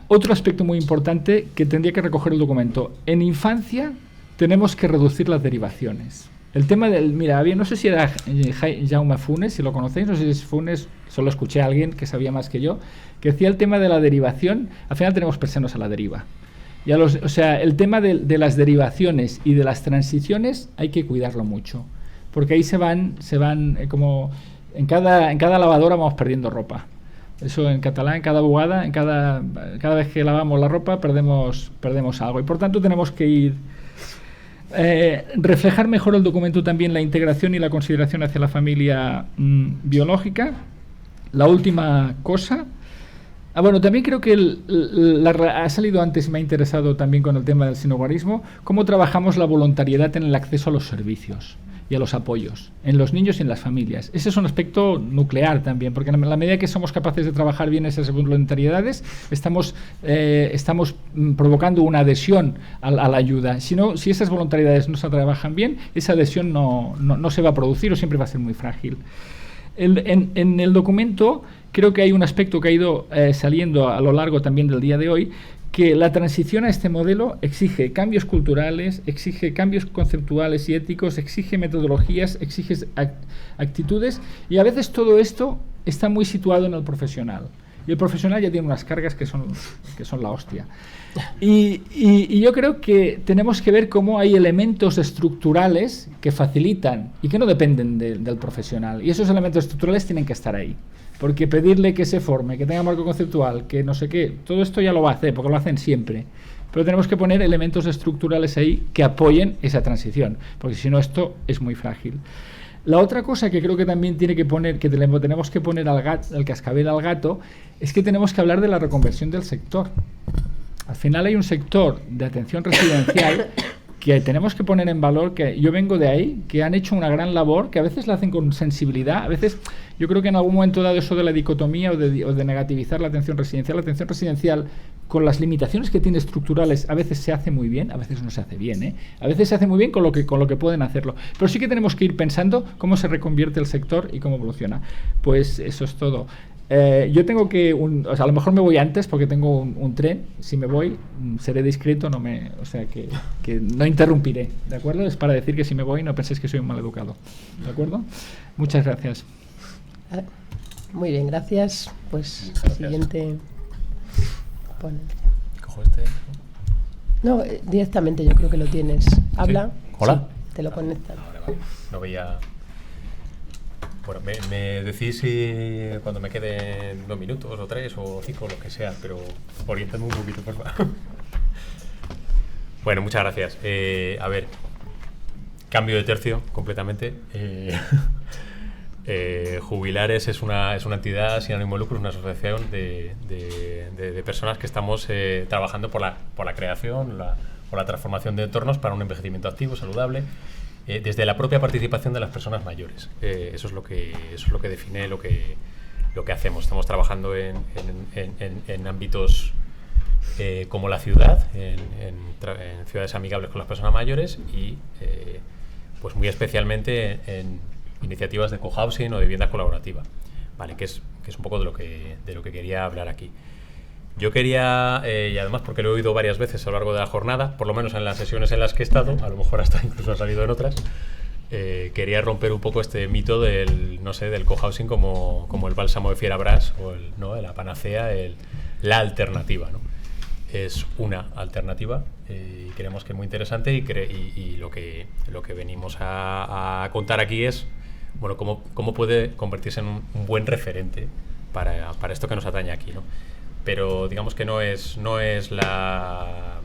C: Otro aspecto muy importante que tendría que recoger el documento. En infancia tenemos que reducir las derivaciones. El tema del... Mira, no sé si era Jaume Funes, si lo conocéis, no sé si es Funes, solo escuché a alguien que sabía más que yo, que decía el tema de la derivación. Al final tenemos personas a la deriva. O sea, el tema de las derivaciones y de las transiciones hay que cuidarlo mucho. Porque ahí se van como... En cada lavadora vamos perdiendo ropa. Eso en catalán, en cada bugada, cada vez que lavamos la ropa perdemos algo. Y por tanto tenemos que ir reflejar mejor el documento también la integración y la consideración hacia la familia biológica. La última cosa. Bueno, también creo que ha salido antes y me ha interesado también con el tema del sinhogarismo, cómo trabajamos la voluntariedad en el acceso a los servicios y a los apoyos, en los niños y en las familias. Ese es un aspecto nuclear también, porque en la medida que somos capaces de trabajar bien esas voluntariedades, estamos provocando una adhesión a la ayuda. Si esas voluntariedades no se trabajan bien, esa adhesión no se va a producir o siempre va a ser muy frágil. En el documento creo que hay un aspecto que ha ido saliendo a lo largo también del día de hoy, que la transición a este modelo exige cambios culturales, exige cambios conceptuales y éticos, exige metodologías, exige actitudes, y a veces todo esto está muy situado en el profesional. Y el profesional ya tiene unas cargas que son la hostia. Y yo creo que tenemos que ver cómo hay elementos estructurales que facilitan y que no dependen del profesional. Y esos elementos estructurales tienen que estar ahí. Porque pedirle que se forme, que tenga marco conceptual, que no sé qué, todo esto ya lo va a hacer, porque lo hacen siempre. Pero tenemos que poner elementos estructurales ahí que apoyen esa transición, porque si no esto es muy frágil. La otra cosa que creo que también tenemos que poner al cascabel al gato, es que tenemos que hablar de la reconversión del sector. Al final hay un sector de atención residencial que tenemos que poner en valor, que yo vengo de ahí, que han hecho una gran labor, que a veces la hacen con sensibilidad, a veces yo creo que en algún momento dado eso de la dicotomía o de negativizar la atención residencial con las limitaciones que tiene estructurales, a veces se hace muy bien, a veces no se hace bien, a veces se hace muy bien con lo que pueden hacerlo, pero sí que tenemos que ir pensando cómo se reconvierte el sector y cómo evoluciona. Pues eso es todo. Yo tengo que, a lo mejor me voy antes porque tengo un tren. Si me voy, seré discreto, que no interrumpiré, ¿de acuerdo? Es para decir que si me voy no penséis que soy un mal educado, ¿de acuerdo? Muchas gracias.
A: Muy bien, gracias. Pues siguiente ponencia.
D: ¿Cojo este?
A: No, directamente yo creo que lo tienes. Habla.
D: ¿Sí? ¿Hola?
A: Sí, te lo conectan.
D: Vale. No veía... Bueno, me decís si cuando me queden 2 minutos o 3 o 5, lo que sea, pero orientadme un poquito, por favor. Bueno, muchas gracias. A ver, cambio de tercio completamente. Jubilares es una entidad sin ánimo de lucro, es una asociación de personas que estamos trabajando por la creación, por la transformación de entornos para un envejecimiento activo, saludable, desde la propia participación de las personas mayores. Eso es lo que define lo que hacemos. Estamos trabajando en ámbitos como la ciudad, en ciudades amigables con las personas mayores y pues muy especialmente en iniciativas de cohousing o de vivienda colaborativa, ¿vale? Que es un poco de lo que quería hablar aquí. Yo quería, y además porque lo he oído varias veces a lo largo de la jornada, por lo menos en las sesiones en las que he estado, a lo mejor hasta incluso ha salido en otras, quería romper un poco este mito del cohousing como el bálsamo de Fierabras o la panacea, la alternativa, ¿no? Es una alternativa y creemos que es muy interesante y lo que venimos a contar aquí es cómo puede convertirse en un buen referente para esto que nos atañe aquí, ¿no? Pero digamos que no es la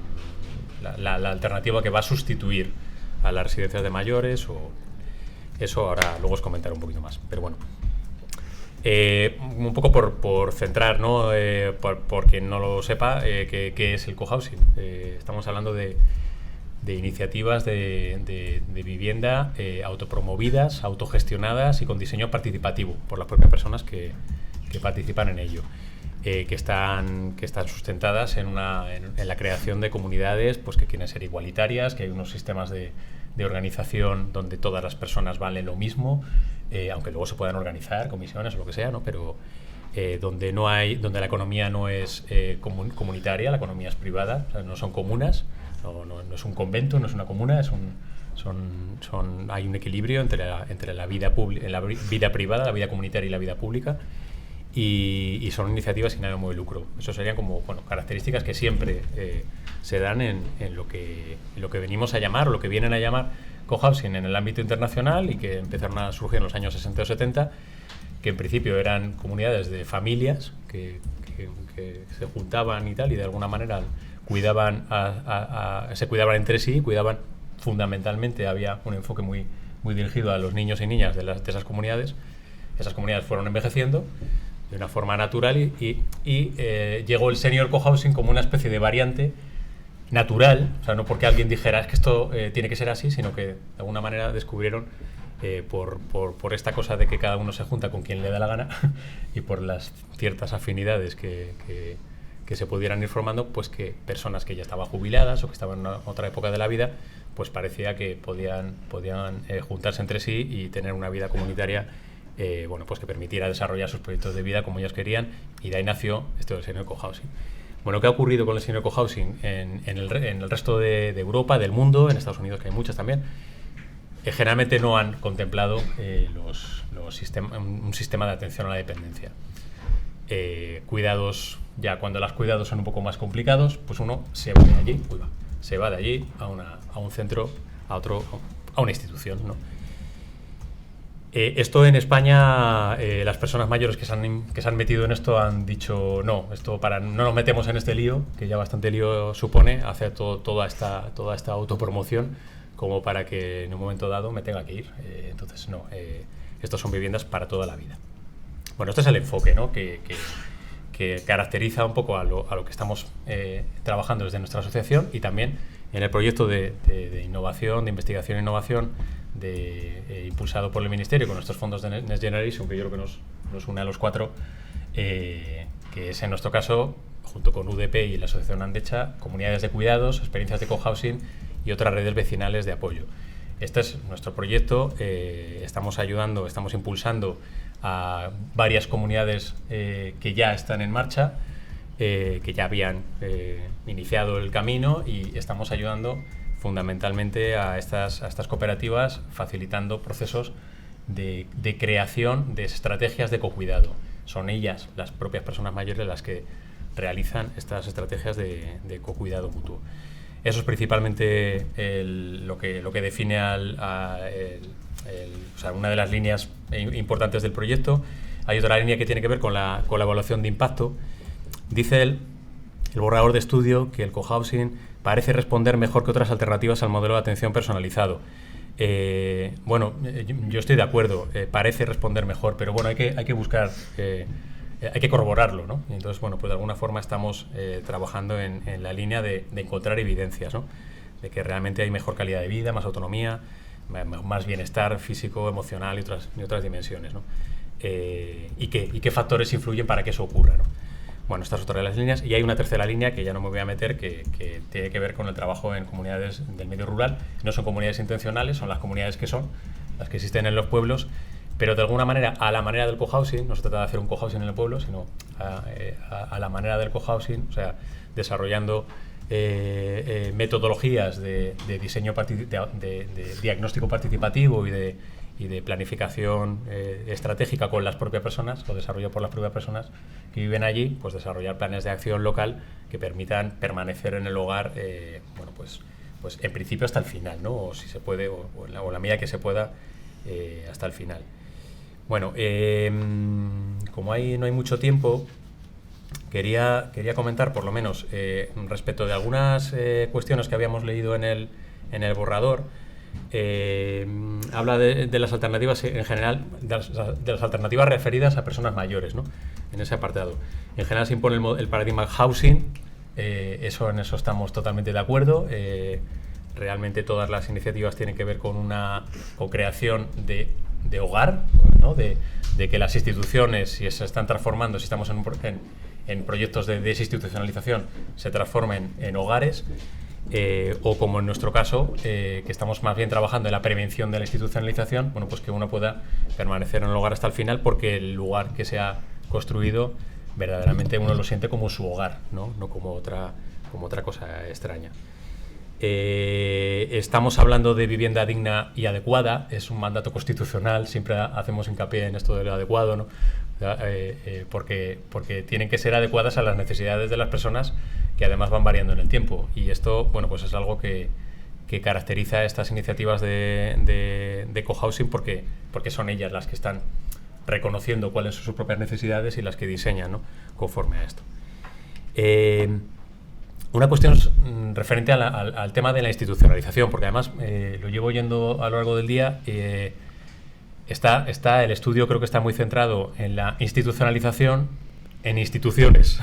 D: alternativa que va a sustituir a las residencias de mayores, o eso ahora luego os comentaré un poquito más. Pero bueno, Un poco por centrar, ¿no? Por quien no lo sepa, ¿qué es el cohousing? Estamos hablando de iniciativas de vivienda autopromovidas, autogestionadas y con diseño participativo por las propias personas que participan en ello. Que están sustentadas en la creación de comunidades pues, que quieren ser igualitarias, que hay unos sistemas de organización donde todas las personas valen lo mismo, aunque luego se puedan organizar comisiones o lo que sea, ¿no? Pero donde la economía no es comunitaria, la economía es privada, o sea, no son comunas, no es un convento, no es una comuna, hay un equilibrio entre la vida privada, la vida comunitaria y la vida pública. Y son iniciativas sin ánimo de lucro. Eso serían como características que siempre se dan en lo que venimos a llamar, o lo que vienen a llamar cohousing en el ámbito internacional, y que empezaron a surgir en los años 60 o 70, que en principio eran comunidades de familias que se juntaban y tal, y de alguna manera se cuidaban entre sí, cuidaban fundamentalmente, había un enfoque muy, muy dirigido a los niños y niñas de esas comunidades. Esas comunidades fueron envejeciendo de una forma natural y llegó el senior cohousing como una especie de variante natural, o sea, no porque alguien dijera es que esto tiene que ser así, sino que de alguna manera descubrieron por esta cosa de que cada uno se junta con quien le da la gana y por las ciertas afinidades que se pudieran ir formando, pues que personas que ya estaban jubiladas o que estaban en otra época de la vida, pues parecía que podían juntarse entre sí y tener una vida comunitaria pues que permitiera desarrollar sus proyectos de vida como ellos querían, y de ahí nació esto del senior cohousing. Bueno, ¿qué ha ocurrido con el senior cohousing en el resto de Europa, del mundo, en Estados Unidos, que hay muchas también? Generalmente no han contemplado un sistema de atención a la dependencia. Cuidados, ya cuando los cuidados son un poco más complicados, pues uno se va de allí a un centro, a una institución, ¿no? Esto en España, las personas mayores que se han metido en esto han dicho no nos metemos en este lío, que ya bastante lío supone hacer toda esta autopromoción, como para que en un momento dado me tenga que ir. Entonces no, estos son viviendas para toda la vida. Bueno, este es el enfoque, ¿no? que caracteriza un poco a lo que estamos trabajando desde nuestra asociación, y también en el proyecto de innovación, de investigación e innovación impulsado por el Ministerio con nuestros fondos de Next Generation, que yo creo que nos une a los cuatro, que es en nuestro caso, junto con UDP y la Asociación Andecha, comunidades de cuidados, experiencias de cohousing y otras redes vecinales de apoyo. Este es nuestro proyecto. Estamos impulsando a varias comunidades que ya están en marcha, que ya habían iniciado el camino, y estamos ayudando fundamentalmente a estas cooperativas, facilitando procesos de creación de estrategias de cocuidado. Son ellas, las propias personas mayores, las que realizan estas estrategias de cocuidado mutuo. Eso es principalmente lo que define una de las líneas importantes del proyecto. Hay otra línea que tiene que ver con la evaluación de impacto. Dice el borrador de estudio que el cohousing parece responder mejor que otras alternativas al modelo de atención personalizado. Yo estoy de acuerdo, parece responder mejor, pero bueno, hay que buscar, hay que corroborarlo, ¿no? Y entonces, pues de alguna forma estamos trabajando en la línea de encontrar evidencias, ¿no? De que realmente hay mejor calidad de vida, más autonomía, más bienestar físico, emocional y otras dimensiones, ¿no? Y qué factores influyen para que eso ocurra, ¿no? Bueno, estas son otra de las líneas, y hay una tercera línea que ya no me voy a meter, que tiene que ver con el trabajo en comunidades del medio rural. No son comunidades intencionales, son las comunidades las que existen en los pueblos, pero de alguna manera, a la manera del cohousing. No se trata de hacer un cohousing en el pueblo, sino a la manera del cohousing, o sea, desarrollando metodologías de diseño, de diagnóstico participativo y de planificación estratégica con las propias personas, o desarrollo por las propias personas que viven allí, pues desarrollar planes de acción local que permitan permanecer en el hogar, pues en principio hasta el final, ¿no? O si se puede, o en la medida que se pueda, hasta el final. Bueno, como no hay mucho tiempo, quería comentar por lo menos respecto de algunas cuestiones que habíamos leído en el borrador. habla de las alternativas en general, de las alternativas referidas a personas mayores, ¿no? En ese apartado. En general se impone el paradigma housing, en eso estamos totalmente de acuerdo. Realmente todas las iniciativas tienen que ver con creación de hogar, ¿no? De que las instituciones, si se están transformando, si estamos en proyectos de desinstitucionalización, se transformen en hogares. O como en nuestro caso, que estamos más bien trabajando en la prevención de la institucionalización, bueno, pues que uno pueda permanecer en el hogar hasta el final, porque el lugar que se ha construido verdaderamente uno lo siente como su hogar, no como otra cosa extraña. Estamos hablando de vivienda digna y adecuada, es un mandato constitucional, siempre hacemos hincapié en esto de lo adecuado, ¿no? Porque tienen que ser adecuadas a las necesidades de las personas, que además van variando en el tiempo, y esto, bueno, pues es algo que caracteriza a estas iniciativas de cohousing, porque son ellas las que están reconociendo cuáles son sus propias necesidades y las que diseñan, ¿no? Conforme a esto. Una cuestión referente al tema de la institucionalización, porque además lo llevo oyendo a lo largo del día. Está el estudio, creo que está muy centrado en la institucionalización en instituciones.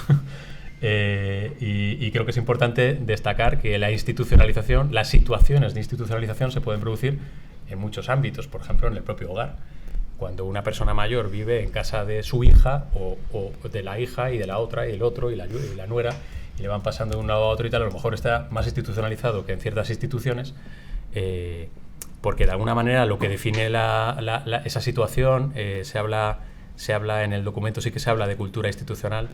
D: Y creo que es importante destacar que la institucionalización, las situaciones de institucionalización se pueden producir en muchos ámbitos, por ejemplo en el propio hogar. Cuando una persona mayor vive en casa de su hija o de la hija y de la otra y el otro y la nuera, y le van pasando de un lado a otro y tal, a lo mejor está más institucionalizado que en ciertas instituciones, porque de alguna manera lo que define esa situación, se habla en el documento, sí que se habla de cultura institucional,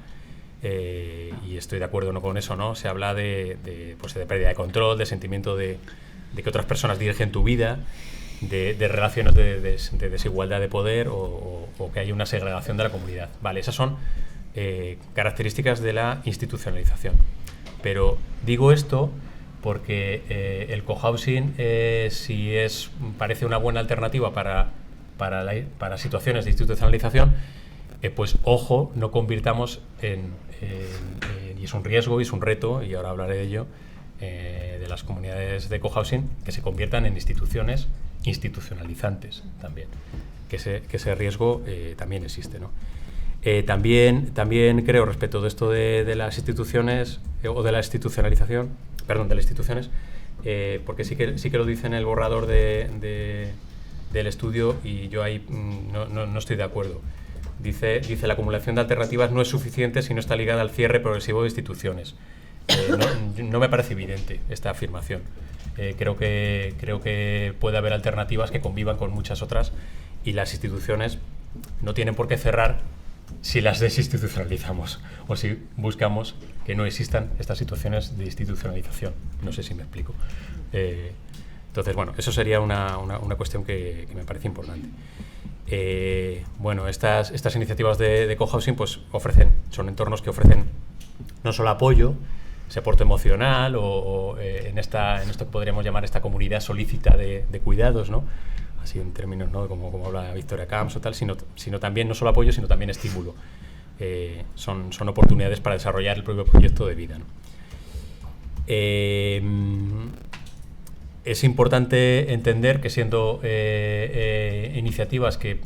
D: y estoy de acuerdo con eso, ¿no? Se habla de pérdida de control, de sentimiento de que otras personas dirigen tu vida, de relaciones de desigualdad de poder, o que hay una segregación de la comunidad. Vale, esas son características de la institucionalización. Pero digo esto porque el cohousing, parece una buena alternativa para situaciones de institucionalización, pues ojo, no convirtamos y es un riesgo y es un reto, y ahora hablaré de ello, de las comunidades de cohousing, que se conviertan en instituciones institucionalizantes también, que ese riesgo también existe, ¿no? También creo, respecto de esto de las instituciones, o de la institucionalización, perdón, de las instituciones, porque sí que lo dice en el borrador del estudio, y yo ahí no estoy de acuerdo. Dice la acumulación de alternativas no es suficiente si no está ligada al cierre progresivo de instituciones. No me parece evidente esta afirmación. Creo que puede haber alternativas que convivan con muchas otras, y las instituciones no tienen por qué cerrar si las desinstitucionalizamos o si buscamos que no existan estas situaciones de institucionalización. No sé si me explico. Entonces, bueno, eso sería una cuestión que me parece importante. Bueno, estas iniciativas de cohousing pues son entornos que ofrecen no solo apoyo, soporte emocional, o en esto que podríamos llamar esta comunidad solícita de cuidados, ¿no? Así en términos, ¿no?, como habla Victoria Camps o tal, sino también no solo apoyo, sino también estímulo. Son oportunidades para desarrollar el propio proyecto de vida, ¿no? Es importante entender que, siendo iniciativas que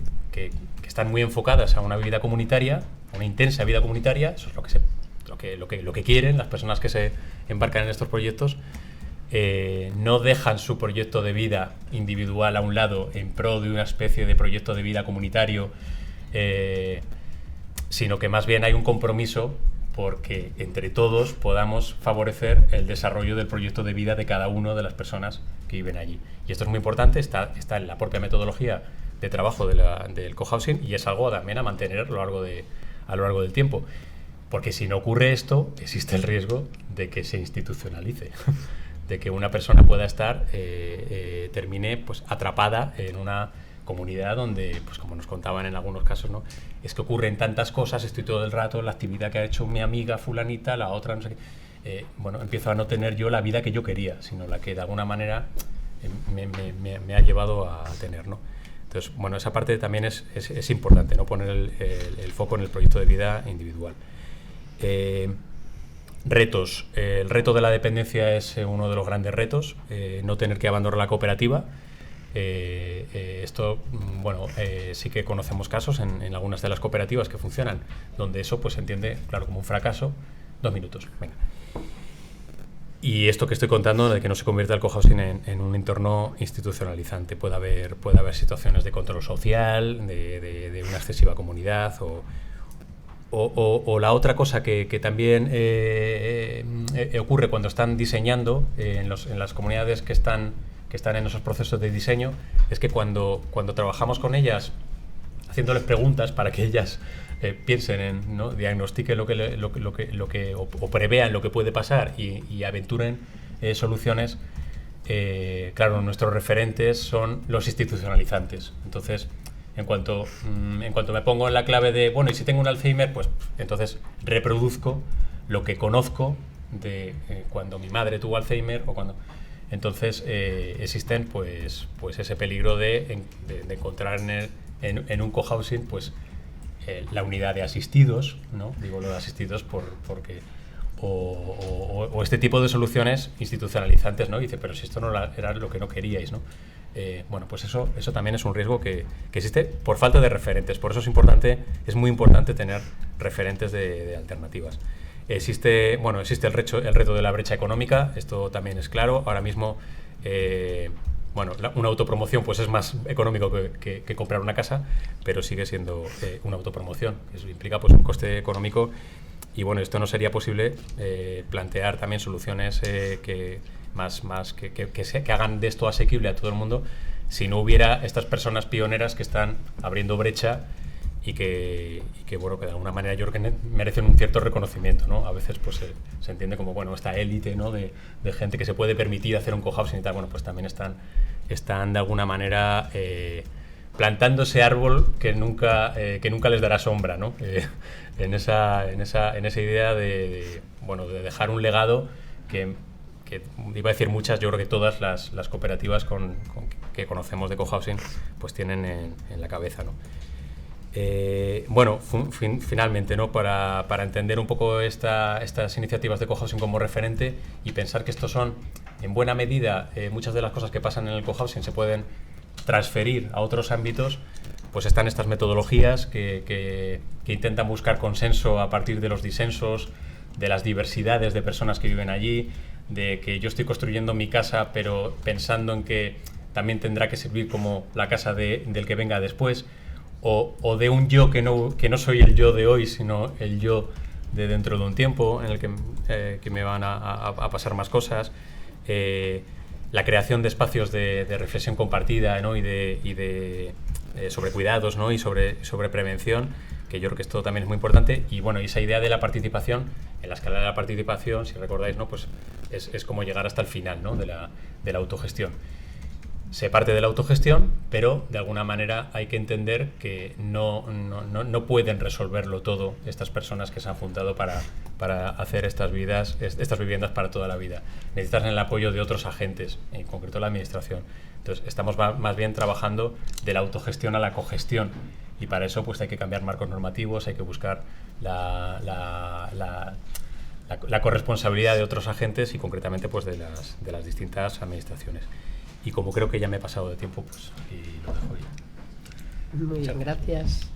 D: están muy enfocadas a una vida comunitaria, a una intensa vida comunitaria, eso es lo que quieren las personas que se embarcan en estos proyectos, no dejan su proyecto de vida individual a un lado en pro de una especie de proyecto de vida comunitario, sino que más bien hay un compromiso porque entre todos podamos favorecer el desarrollo del proyecto de vida de cada una de las personas que viven allí. Y esto es muy importante, está en la propia metodología de trabajo del cohousing, y es algo también a mantener a lo largo del tiempo. Porque si no ocurre esto, existe el riesgo de que se institucionalice, de que una persona pueda termine pues atrapada en una comunidad donde, pues como nos contaban en algunos casos, ¿no?, es que ocurren tantas cosas, estoy todo el rato, la actividad que ha hecho mi amiga fulanita, la otra, no sé qué, empiezo a no tener yo la vida que yo quería, sino la que de alguna manera me ha llevado a tener, ¿no? Entonces, bueno, esa parte también es importante, ¿no?, poner el foco en el proyecto de vida individual. Retos. El reto de la dependencia es uno de los grandes retos, no tener que abandonar la cooperativa. Esto, sí que conocemos casos en algunas de las cooperativas que funcionan, donde eso pues se entiende, claro, como un fracaso. 2 minutos, venga. Y esto que estoy contando, de que no se convierta el cohousing en un entorno institucionalizante. Puede haber situaciones de control social, de una excesiva comunidad, o la otra cosa que también ocurre cuando están diseñando en las comunidades que están en esos procesos de diseño, es que cuando trabajamos con ellas, haciéndoles preguntas para que ellas piensen ¿no? diagnostiquen o prevean lo que puede pasar y aventuren soluciones, claro, nuestros referentes son los institucionalizantes. Entonces, en cuanto me pongo en la clave de, bueno, y si tengo un Alzheimer, pues entonces reproduzco lo que conozco de cuando mi madre tuvo Alzheimer o cuando... Entonces existen pues ese peligro de encontrar en un cohousing pues la unidad de asistidos, ¿no? Digo lo de asistidos porque o este tipo de soluciones institucionalizantes, ¿no? Y dice, pero si esto no era lo que no queríais, ¿no? Pues eso también es un riesgo que existe por falta de referentes. Por eso es muy importante tener referentes de alternativas. Existe el reto de la brecha económica, esto también es claro. Ahora mismo, una autopromoción pues es más económico que comprar una casa, pero sigue siendo una autopromoción. Eso implica pues un coste económico y esto no sería posible plantear también soluciones que hagan de esto asequible a todo el mundo si no hubiera estas personas pioneras que están abriendo brecha y que de alguna manera yo creo que merecen un cierto reconocimiento, ¿no? A veces pues se entiende como esta élite, ¿no? de gente que se puede permitir hacer un cohousing y tal. Pues también están de alguna manera plantando ese árbol que nunca les dará sombra, ¿no? En esa idea de dejar un legado que iba a decir muchas, yo creo que todas las cooperativas que conocemos de cohousing pues tienen en la cabeza, ¿no? Finalmente, ¿no? Para entender un poco estas iniciativas de cohousing como referente y pensar que estos son, en buena medida, muchas de las cosas que pasan en el cohousing se pueden transferir a otros ámbitos, pues están estas metodologías que intentan buscar consenso a partir de los disensos, de las diversidades de personas que viven allí, de que yo estoy construyendo mi casa pero pensando en que también tendrá que servir como la casa del que venga después, o de un yo que no soy el yo de hoy, sino el yo de dentro de un tiempo en el que me van a pasar más cosas. La creación de espacios de reflexión compartida, ¿no? y sobre cuidados, ¿no? y sobre prevención, que yo creo que esto también es muy importante. Y esa idea de la participación, en la escala de la participación, si recordáis, ¿no? Pues es como llegar hasta el final, ¿no? de la autogestión. Se parte de la autogestión, pero de alguna manera hay que entender que no pueden resolverlo todo estas personas que se han juntado para hacer estas viviendas para toda la vida. Necesitan el apoyo de otros agentes, en concreto la administración. Entonces estamos más bien trabajando de la autogestión a la cogestión, y para eso pues hay que cambiar marcos normativos, hay que buscar la corresponsabilidad de otros agentes y concretamente pues de las distintas administraciones. Y como creo que ya me he pasado de tiempo, pues aquí lo dejo ya.
A: Muy bien, gracias.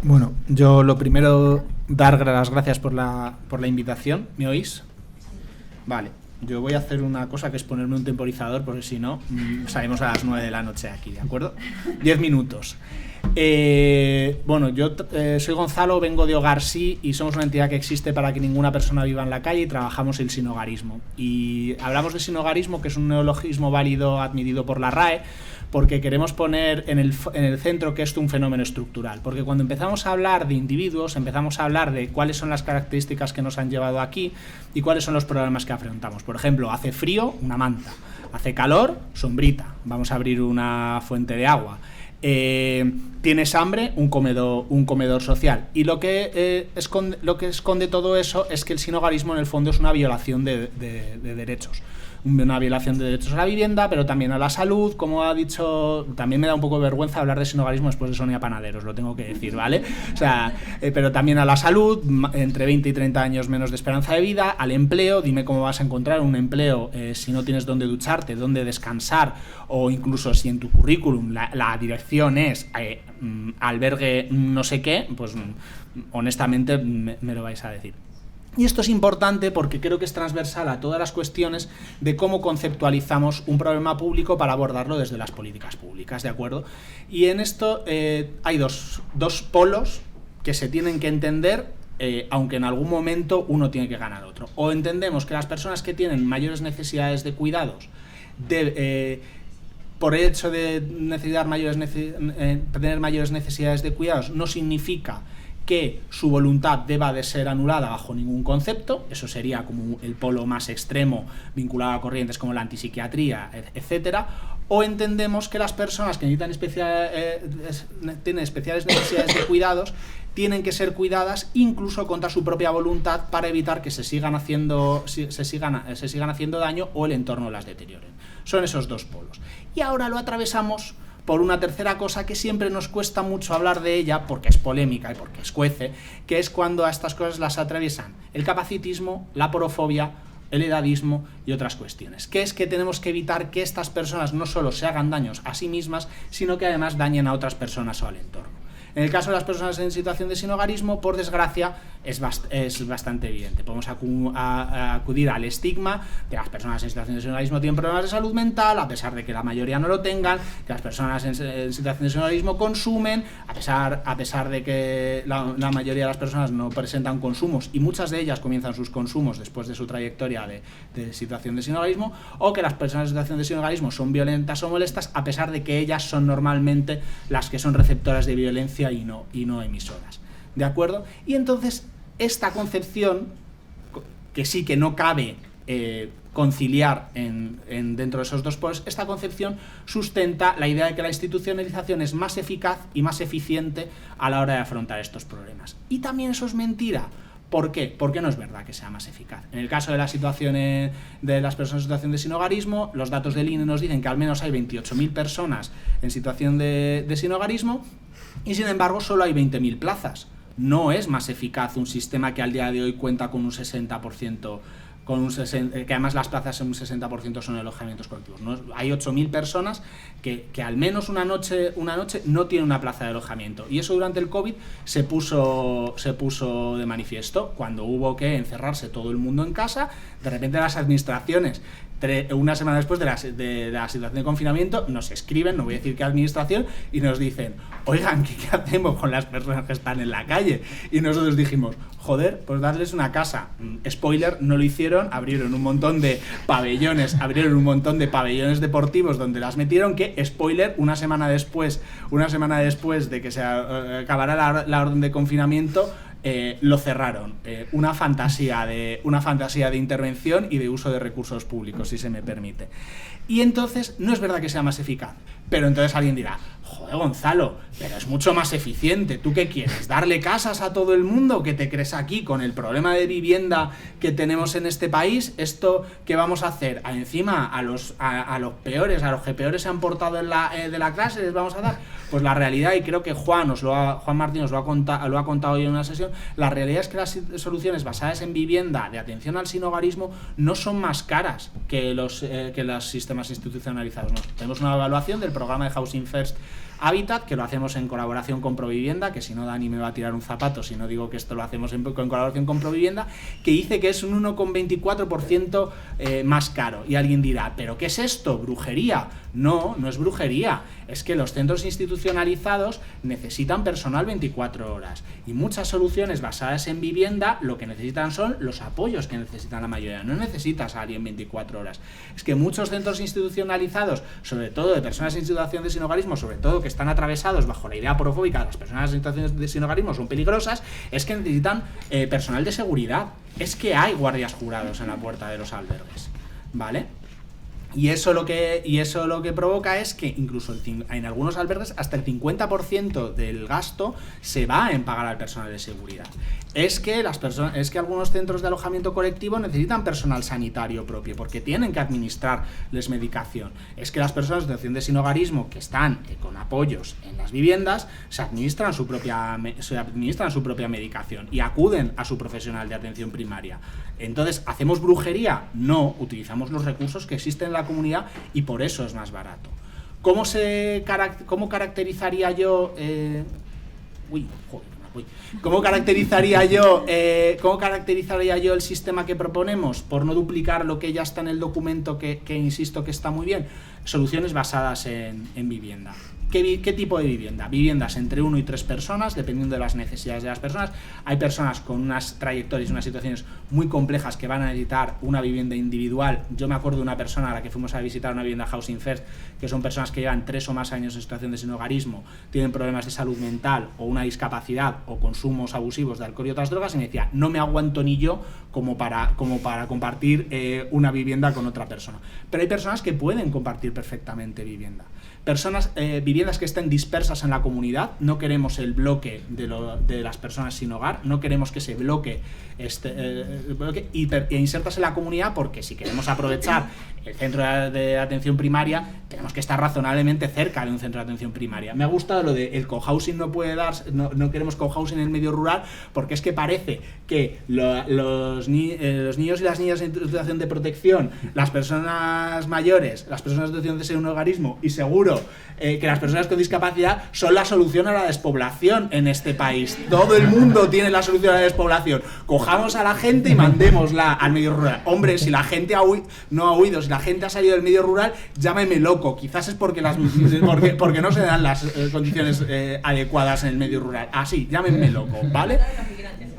E: Bueno, yo lo primero, dar las gracias por la invitación. ¿Me oís? Vale, yo voy a hacer una cosa que es ponerme un temporizador, porque si no, salimos a las 9 de la noche aquí, ¿de acuerdo? 10 minutos. Yo soy Gonzalo, vengo de Hogar Sí y somos una entidad que existe para que ninguna persona viva en la calle y trabajamos el sinhogarismo. Y hablamos de sinhogarismo, que es un neologismo válido admitido por la RAE, porque queremos poner en el centro que esto es un fenómeno estructural. Porque cuando empezamos a hablar de individuos, empezamos a hablar de cuáles son las características que nos han llevado aquí y cuáles son los problemas que afrontamos. Por ejemplo, hace frío, una manta. Hace calor, sombrita. Vamos a abrir una fuente de agua. Tienes hambre, un comedor social. Y lo que esconde todo eso es que el sinhogarismo en el fondo es una violación de derechos. una violación de derechos a la vivienda, pero también a la salud, como ha dicho, también me da un poco de vergüenza hablar de sinhogarismo después de Sonia Panaderos, lo tengo que decir, ¿vale? O sea, pero también a la salud, entre 20 y 30 años menos de esperanza de vida, al empleo, dime cómo vas a encontrar un empleo si no tienes dónde ducharte, dónde descansar, o incluso si en tu currículum la dirección es albergue no sé qué, pues honestamente me lo vais a decir. Y esto es importante porque creo que es transversal a todas las cuestiones de cómo conceptualizamos un problema público para abordarlo desde las políticas públicas, ¿de acuerdo? Y en esto hay dos polos que se tienen que entender, aunque en algún momento uno tiene que ganar otro. O entendemos que las personas que tienen mayores necesidades de cuidados, por el hecho de tener mayores necesidades de cuidados, no significa que su voluntad deba de ser anulada bajo ningún concepto. Eso sería como el polo más extremo vinculado a corrientes como la antipsiquiatría, etcétera. O entendemos que las personas que necesitan tienen especiales necesidades de cuidados tienen que ser cuidadas incluso contra su propia voluntad para evitar que se sigan haciendo daño o el entorno las deterioren. Son esos dos polos. Y ahora lo atravesamos por una tercera cosa que siempre nos cuesta mucho hablar de ella porque es polémica y porque escuece, que es cuando a estas cosas las atraviesan el capacitismo, la porofobia, el edadismo y otras cuestiones. Que es que tenemos que evitar que estas personas no solo se hagan daños a sí mismas, sino que además dañen a otras personas o al entorno. En el caso de las personas en situación de sinhogarismo, por desgracia, es bastante evidente. Podemos acudir al estigma de las personas en situación de sinhogarismo tienen problemas de salud mental, a pesar de que la mayoría no lo tengan, que las personas en situación de sinhogarismo consumen, a pesar de que la mayoría de las personas no presentan consumos, y muchas de ellas comienzan sus consumos después de su trayectoria de situación de sinhogarismo, o que las personas en situación de sinhogarismo son violentas o molestas, a pesar de que ellas son normalmente las que son receptoras de violencia y no emisoras, ¿de acuerdo? Y entonces esta concepción, que sí que no cabe conciliar dentro de esos dos polos, esta concepción sustenta la idea de que la institucionalización es más eficaz y más eficiente a la hora de afrontar estos problemas. Y también eso es mentira. ¿Por qué? Porque no es verdad que sea más eficaz. En el caso de las situaciones de las personas en situación de sinhogarismo, los datos del INE nos dicen que al menos hay 28.000 personas en situación de sinhogarismo, y sin embargo solo hay 20.000 plazas. No es más eficaz un sistema que al día de hoy cuenta con un 60%, que además las plazas en un 60% son alojamientos colectivos, ¿no? Hay 8.000 personas que al menos una noche no tienen una plaza de alojamiento, y eso durante el COVID se puso de manifiesto cuando hubo que encerrarse todo el mundo en casa. De repente las administraciones, una semana después de la situación de confinamiento, nos escriben, no voy a decir qué administración, y nos dicen: oigan, ¿qué hacemos con las personas que están en la calle? Y nosotros dijimos: joder, pues darles una casa. Spoiler, no lo hicieron, abrieron un montón de pabellones deportivos donde las metieron, que, spoiler, una semana después de que se acabara la orden de confinamiento, lo cerraron. Una fantasía de intervención y de uso de recursos públicos, si se me permite. Y entonces no es verdad que sea más eficaz, pero entonces alguien dirá: joder, Gonzalo, pero es mucho más eficiente. ¿Tú qué quieres? ¿Darle casas a todo el mundo? ¿Qué te crees aquí con el problema de vivienda que tenemos en este país? ¿Esto qué vamos a hacer? Encima a los que peores se han portado de la clase les vamos a dar. Pues la realidad, y creo que Juan Martín nos lo ha contado hoy en una sesión, la realidad es que las soluciones basadas en vivienda de atención al sinhogarismo no son más caras que los sistemas institucionalizados. Tenemos una evaluación del programa de Housing First Habitat, que lo hacemos en colaboración con Provivienda, que si no Dani me va a tirar un zapato si no digo que esto lo hacemos en colaboración con Provivienda, que dice que es un 1,24% más caro. Y alguien dirá: ¿pero qué es esto? ¿Brujería? No, no es brujería. Es que los centros institucionalizados necesitan personal 24 horas. Y muchas soluciones basadas en vivienda lo que necesitan son los apoyos que necesitan la mayoría. No necesitas a alguien 24 horas. Es que muchos centros institucionalizados, sobre todo de personas en situación de sinhogarismo, sobre todo que están atravesados bajo la idea porofóbica de las personas en situación de sinhogarismo son peligrosas, es que necesitan personal de seguridad. Es que hay guardias jurados en la puerta de los albergues, ¿vale? Y eso lo que provoca es que incluso en algunos albergues hasta el 50% del gasto se va en pagar al personal de seguridad. Es que algunos centros de alojamiento colectivo necesitan personal sanitario propio porque tienen que administrarles medicación. Es que las personas de situación de sinhogarismo que están con apoyos en las viviendas se administran su propia medicación y acuden a su profesional de atención primaria. Entonces, ¿hacemos brujería? No, utilizamos los recursos que existen en la comunidad y por eso es más barato. ¿Cómo caracterizaría yo ¿Cómo caracterizaría yo el sistema que proponemos? Por no duplicar lo que ya está en el documento, que insisto que está muy bien. Soluciones basadas en vivienda. ¿Qué tipo de vivienda? Viviendas entre 1 y 3 personas, dependiendo de las necesidades de las personas. Hay personas con unas trayectorias, unas situaciones muy complejas que van a necesitar una vivienda individual. Yo me acuerdo de una persona a la que fuimos a visitar una vivienda Housing First, que son personas que llevan 3 o más años en situación de sinhogarismo, tienen problemas de salud mental o una discapacidad o consumos abusivos de alcohol y otras drogas, y me decía, no me aguanto ni yo como para compartir una vivienda con otra persona. Pero hay personas que pueden compartir perfectamente vivienda. Viviendas que estén dispersas en la comunidad. No queremos el bloque de las personas sin hogar, no queremos que ese bloque e insertas en la comunidad, porque si queremos aprovechar el centro de atención primaria, tenemos que estar razonablemente cerca de un centro de atención primaria. Me ha gustado lo de el cohousing no queremos cohousing en el medio rural, porque es que parece que los niños y las niñas en situación de protección, las personas mayores, las personas en situación de ser un hogarismo y seguro que las personas con discapacidad son la solución a la despoblación en este país. Todo el mundo tiene la solución a la despoblación. Cojamos a la gente y mandémosla al medio rural. Hombre, si la gente no ha huido, si la gente ha salido del medio rural, llámeme loco. Quizás es porque no se dan las condiciones adecuadas en el medio rural. Así, llámenme loco, ¿vale?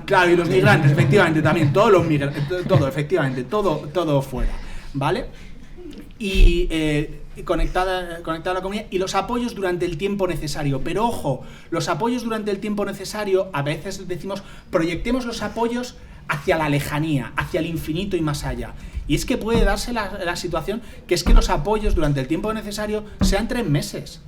E: Claro, y los migrantes, efectivamente, también. Todos los migrantes, efectivamente, todo fuera, ¿vale? Y conectada a la comunidad, y los apoyos durante el tiempo necesario. Pero ojo, los apoyos durante el tiempo necesario, a veces decimos, proyectemos los apoyos hacia la lejanía, hacia el infinito y más allá. Y es que puede darse la situación que es que los apoyos durante el tiempo necesario sean 3 meses.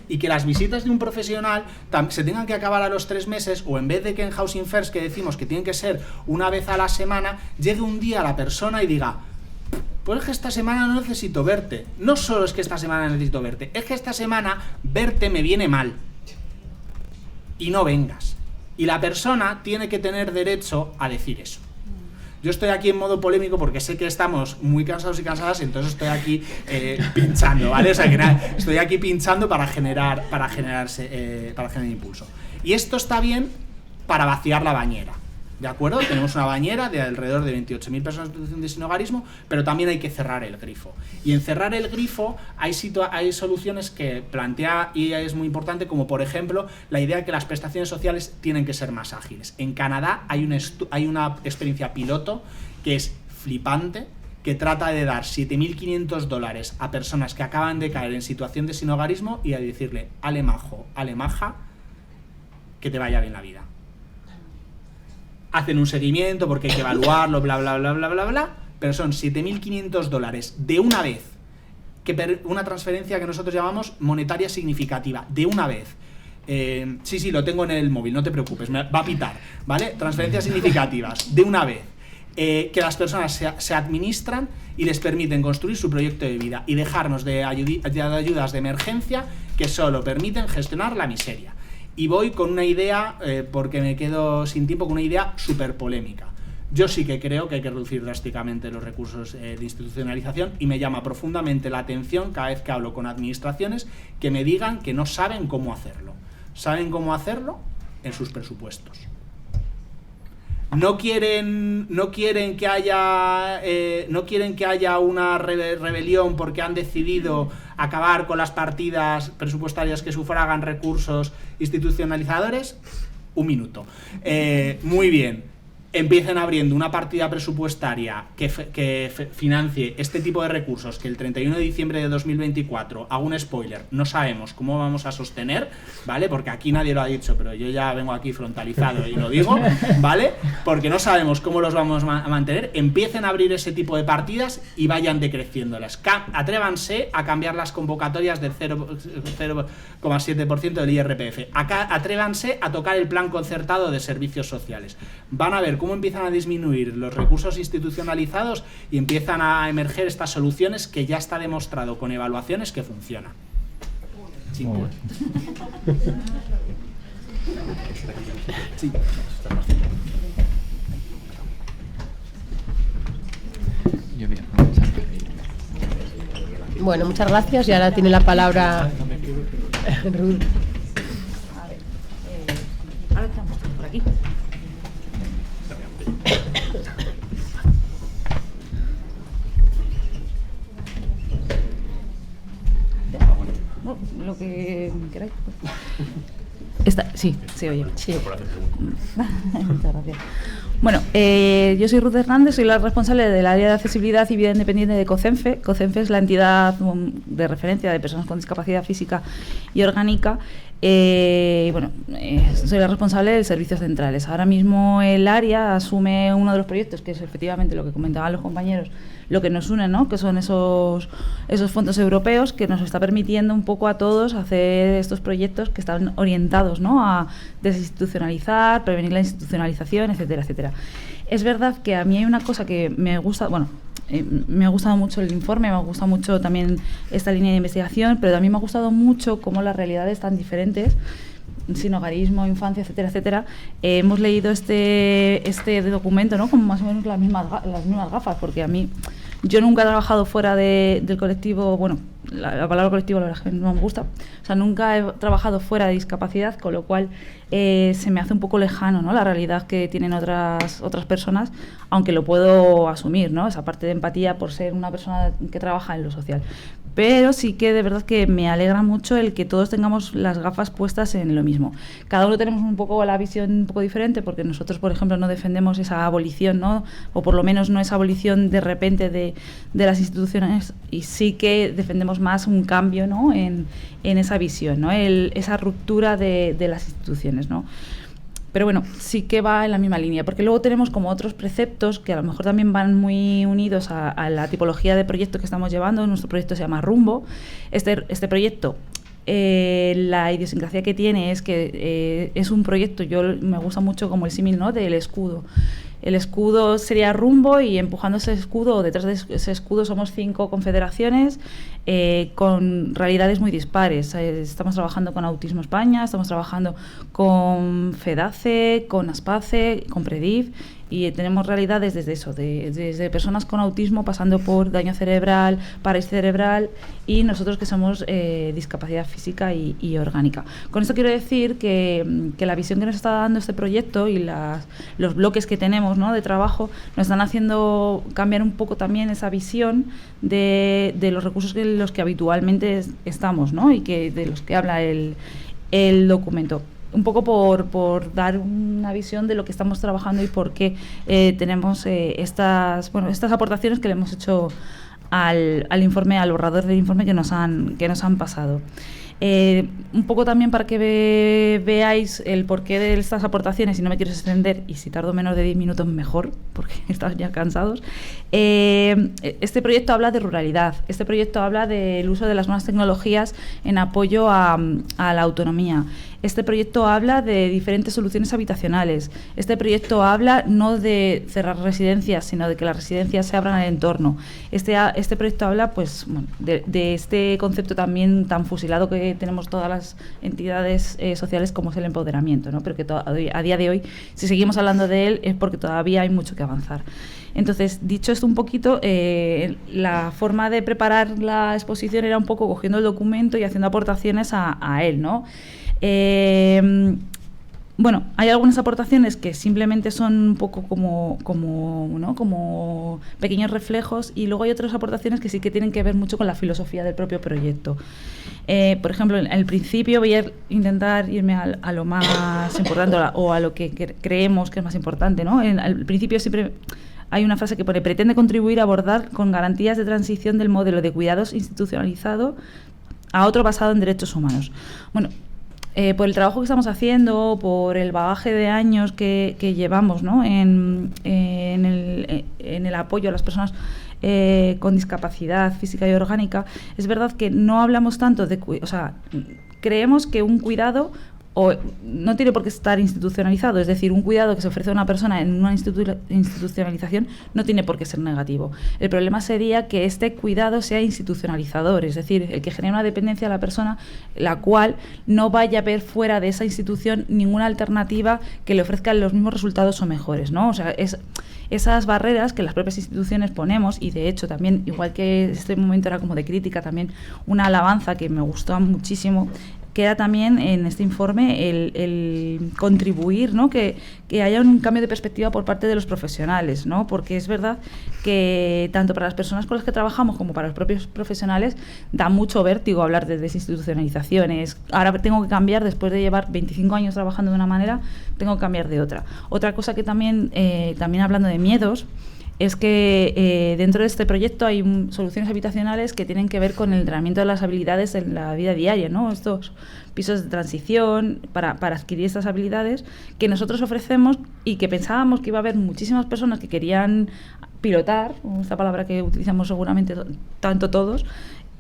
E: Y que las visitas de un profesional se tengan que acabar a los 3 meses, o en vez de que en Housing First, que decimos que tienen que ser una vez a la semana, llegue un día la persona y diga, pues es que esta semana no necesito verte. No solo es que esta semana necesito verte, es que esta semana verte me viene mal. Y no vengas. Y la persona tiene que tener derecho a decir eso. Yo estoy aquí en modo polémico porque sé que estamos muy cansados y cansadas, entonces estoy aquí pinchando, ¿vale? O sea que nada, estoy aquí pinchando para generar impulso. Y esto está bien para vaciar la bañera, ¿de acuerdo? Tenemos una bañera de alrededor de 28.000 personas en situación de sinhogarismo, pero también hay que cerrar el grifo. Y en cerrar el grifo hay soluciones que plantea y es muy importante, como por ejemplo la idea de que las prestaciones sociales tienen que ser más ágiles. En Canadá hay una experiencia piloto que es flipante, que trata de dar $7.500 a personas que acaban de caer en situación de sinhogarismo y a decirle, ale majo, ale maja, que te vaya bien la vida. Hacen un seguimiento porque hay que evaluarlo, bla, bla, bla, bla, bla, bla, pero son $7.500 de una vez, una transferencia que nosotros llamamos monetaria significativa, de una vez. Sí, lo tengo en el móvil, no te preocupes, me va a pitar, ¿vale? Transferencias significativas, de una vez, que las personas se administran y les permiten construir su proyecto de vida y dejarnos de ayudas de emergencia que solo permiten gestionar la miseria. Y voy con una idea, porque me quedo sin tiempo, con una idea súper polémica. Yo sí que creo que hay que reducir drásticamente los recursos de institucionalización, y me llama profundamente la atención cada vez que hablo con administraciones que me digan que no saben cómo hacerlo. ¿Saben cómo hacerlo? En sus presupuestos. No quieren que haya una rebelión porque han decidido acabar con las partidas presupuestarias que sufragan recursos institucionalizadores. Un minuto. Muy bien. empiecen abriendo una partida presupuestaria que financie este tipo de recursos que el 31 de diciembre de 2024, hago un spoiler, no sabemos cómo vamos a sostener, ¿vale? Porque aquí nadie lo ha dicho, pero yo ya vengo aquí frontalizado y lo digo, ¿vale? Porque no sabemos cómo los vamos a mantener. Empiecen a abrir ese tipo de partidas y vayan decreciéndolas. Atrévanse a cambiar las convocatorias del 0,7% del IRPF. Atrévanse a tocar el plan concertado de servicios sociales. Van a ver cómo empiezan a disminuir los recursos institucionalizados y empiezan a emerger estas soluciones que ya está demostrado con evaluaciones que funcionan. Sí. Sí.
A: Bueno, muchas gracias y ahora tiene la palabra Ruth.
F: Ahora estamos por aquí. Lo que queráis. Sí, se oye. Sí. Muchas gracias. Bueno, yo soy Ruth Hernández, soy la responsable del área de accesibilidad y vida independiente de COCENFE. COCENFE es la entidad de referencia de personas con discapacidad física y orgánica. Soy la responsable de servicios centrales. Ahora mismo el área asume uno de los proyectos, que es efectivamente lo que comentaban los compañeros, lo que nos une, ¿no? Que son esos fondos europeos que nos está permitiendo un poco a todos hacer estos proyectos que están orientados, ¿no? A desinstitucionalizar, prevenir la institucionalización, etcétera, etcétera. Es verdad que a mí hay una cosa que me gusta, me ha gustado mucho el informe, me ha gustado mucho también esta línea de investigación, pero también me ha gustado mucho cómo las realidades tan diferentes, sinhogarismo, infancia, etcétera, etcétera. Hemos leído este documento, ¿no? Con más o menos las mismas gafas, porque a mí, yo nunca he trabajado fuera del colectivo, la palabra colectivo la verdad es que no me gusta, o sea, nunca he trabajado fuera de discapacidad, con lo cual se me hace un poco lejano, ¿no? La realidad que tienen otras personas, aunque lo puedo asumir, ¿no? Esa parte de empatía por ser una persona que trabaja en lo social. Pero sí que de verdad que me alegra mucho el que todos tengamos las gafas puestas en lo mismo. Cada uno tenemos un poco la visión un poco diferente, porque nosotros, por ejemplo, no defendemos esa abolición, ¿no? O por lo menos no esa abolición de repente de las instituciones, y sí que defendemos más un cambio, ¿no? en esa visión, ¿no? Esa ruptura de las instituciones, ¿no? Pero bueno, sí que va en la misma línea, porque luego tenemos como otros preceptos que a lo mejor también van muy unidos a la tipología de proyecto que estamos llevando. Nuestro proyecto se llama Rumbo. Este proyecto, la idiosincrasia que tiene es que es un proyecto, me gusta mucho como el símil, ¿no? Del escudo. El escudo sería Rumbo, y empujando ese escudo, o detrás de ese escudo, somos 5 confederaciones con realidades muy dispares. Estamos trabajando con Autismo España, estamos trabajando con FEDACE, con ASPACE, con PREDIF, y tenemos realidades desde eso, desde personas con autismo pasando por daño cerebral, parálisis cerebral, y nosotros que somos discapacidad física y orgánica. Con esto quiero decir que la visión que nos está dando este proyecto y los bloques que tenemos, ¿no? De trabajo nos están haciendo cambiar un poco también esa visión de los recursos en los que habitualmente estamos, ¿no? Y de los que habla el documento. Un poco por dar una visión de lo que estamos trabajando y por qué tenemos estas aportaciones que le hemos hecho al informe, al borrador del informe que nos han pasado. Un poco también para que veáis el porqué de estas aportaciones, y no me quiero extender, y si tardo menos de 10 minutos mejor, porque están ya cansados. Este proyecto habla de ruralidad, este proyecto habla del uso de las nuevas tecnologías en apoyo a la autonomía. Este proyecto habla de diferentes soluciones habitacionales. Este proyecto habla no de cerrar residencias, sino de que las residencias se abran al entorno. Este proyecto habla de este concepto también tan fusilado que tenemos todas las entidades sociales, como es el empoderamiento, ¿no? Pero que a día de hoy, si seguimos hablando de él, es porque todavía hay mucho que avanzar. Entonces, dicho esto un poquito, la forma de preparar la exposición era un poco cogiendo el documento y haciendo aportaciones a él, ¿no? bueno, hay algunas aportaciones que simplemente son un poco como pequeños reflejos, y luego hay otras aportaciones que sí que tienen que ver mucho con la filosofía del propio proyecto. Por ejemplo, en el principio voy a intentar irme a lo más importante o a lo que creemos que es más importante, ¿no? Al principio siempre hay una frase que pone: pretende contribuir a abordar con garantías de transición del modelo de cuidados institucionalizado a otro basado en derechos humanos. Bueno, por el trabajo que estamos haciendo, por el bagaje de años que llevamos, ¿no? en el apoyo a las personas con discapacidad física y orgánica, es verdad que no hablamos tanto de... O sea, creemos que un cuidado no tiene por qué estar institucionalizado, es decir, un cuidado que se ofrece a una persona en una institucionalización no tiene por qué ser negativo. El problema sería que este cuidado sea institucionalizador, es decir, el que genere una dependencia a la persona, la cual no vaya a ver fuera de esa institución ninguna alternativa que le ofrezca los mismos resultados o mejores, ¿no? O sea, esas barreras que las propias instituciones ponemos, y de hecho también, igual que este momento era como de crítica, también una alabanza que me gustó muchísimo, queda también en este informe el contribuir, ¿no? que haya un cambio de perspectiva por parte de los profesionales, ¿no? Porque es verdad que tanto para las personas con las que trabajamos como para los propios profesionales da mucho vértigo hablar de desinstitucionalizaciones. Ahora tengo que cambiar, después de llevar 25 años trabajando de una manera, tengo que cambiar de otra. Otra cosa que también hablando de miedos, es que dentro de este proyecto hay soluciones habitacionales que tienen que ver con el entrenamiento de las habilidades en la vida diaria, ¿no? Estos pisos de transición para adquirir estas habilidades que nosotros ofrecemos y que pensábamos que iba a haber muchísimas personas que querían pilotar, esta palabra que utilizamos seguramente tanto todos,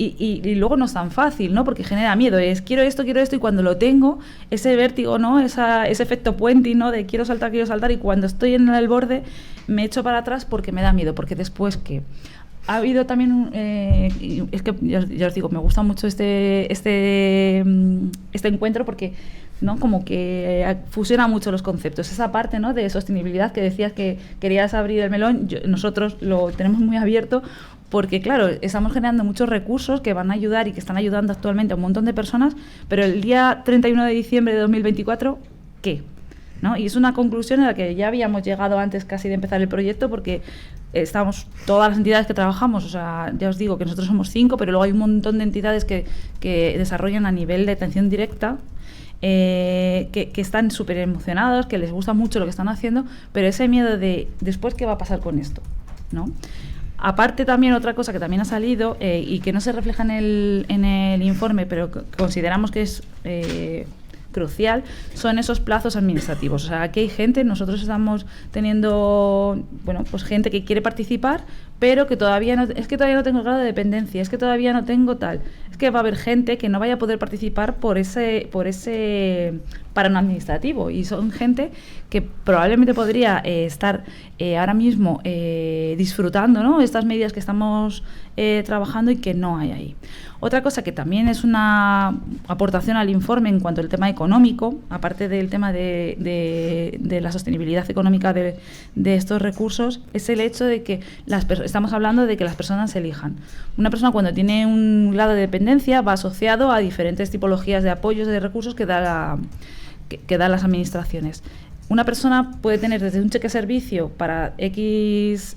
F: y luego no es tan fácil, ¿no? Porque genera miedo, quiero esto, y cuando lo tengo, ese vértigo, ¿no? Ese efecto puente, ¿no? De quiero saltar, y cuando estoy en el borde me echo para atrás porque me da miedo, porque después que ha habido también es que ya os digo, me gusta mucho este encuentro porque, ¿no? Como que fusiona mucho los conceptos. Esa parte, ¿no? De sostenibilidad que decías que querías abrir el melón, nosotros lo tenemos muy abierto porque, claro, estamos generando muchos recursos que van a ayudar y que están ayudando actualmente a un montón de personas, pero el día 31 de diciembre de 2024, ¿qué? ¿No? Y es una conclusión a la que ya habíamos llegado antes casi de empezar el proyecto, porque estamos todas las entidades que trabajamos, o sea, ya os digo que nosotros somos 5, pero luego hay un montón de entidades que desarrollan a nivel de atención directa, que están súper emocionados, que les gusta mucho lo que están haciendo, pero ese miedo de después qué va a pasar con esto, ¿no? Aparte, también otra cosa que también ha salido y que no se refleja en el informe, pero que consideramos que es crucial, son esos plazos administrativos. O sea, aquí hay gente, nosotros estamos teniendo, bueno, pues gente que quiere participar, pero que todavía no tengo grado de dependencia, es que todavía no tengo tal. Es que va a haber gente que no vaya a poder participar por ese parón administrativo, y son gente que probablemente podría estar ahora mismo disfrutando, ¿no? Estas medidas que estamos trabajando y que no hay ahí. Otra cosa que también es una aportación al informe en cuanto al tema económico, aparte del tema de la sostenibilidad económica de estos recursos, es el hecho de que estamos hablando de que las personas elijan. Una persona, cuando tiene un grado de dependencia, va asociado a diferentes tipologías de apoyos, de recursos que dan las administraciones. Una persona puede tener desde un cheque servicio para X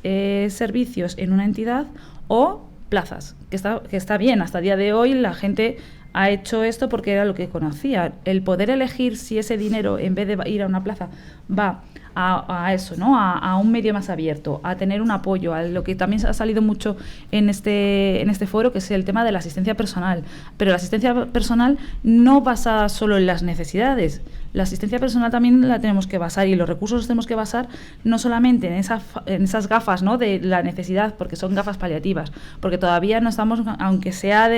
F: servicios en una entidad, o plazas, que está bien. Hasta el día de hoy la gente ha hecho esto porque era lo que conocía. El poder elegir si ese dinero, en vez de ir a una plaza, va a eso, ¿no? A un medio más abierto, a tener un apoyo, a lo que también ha salido mucho en este foro, que es el tema de la asistencia personal. Pero la asistencia personal no basa solo en las necesidades. La asistencia personal también la tenemos que basar, y los recursos los tenemos que basar no solamente en esas gafas, ¿no? De la necesidad, porque son gafas paliativas, porque todavía no estamos, aunque sea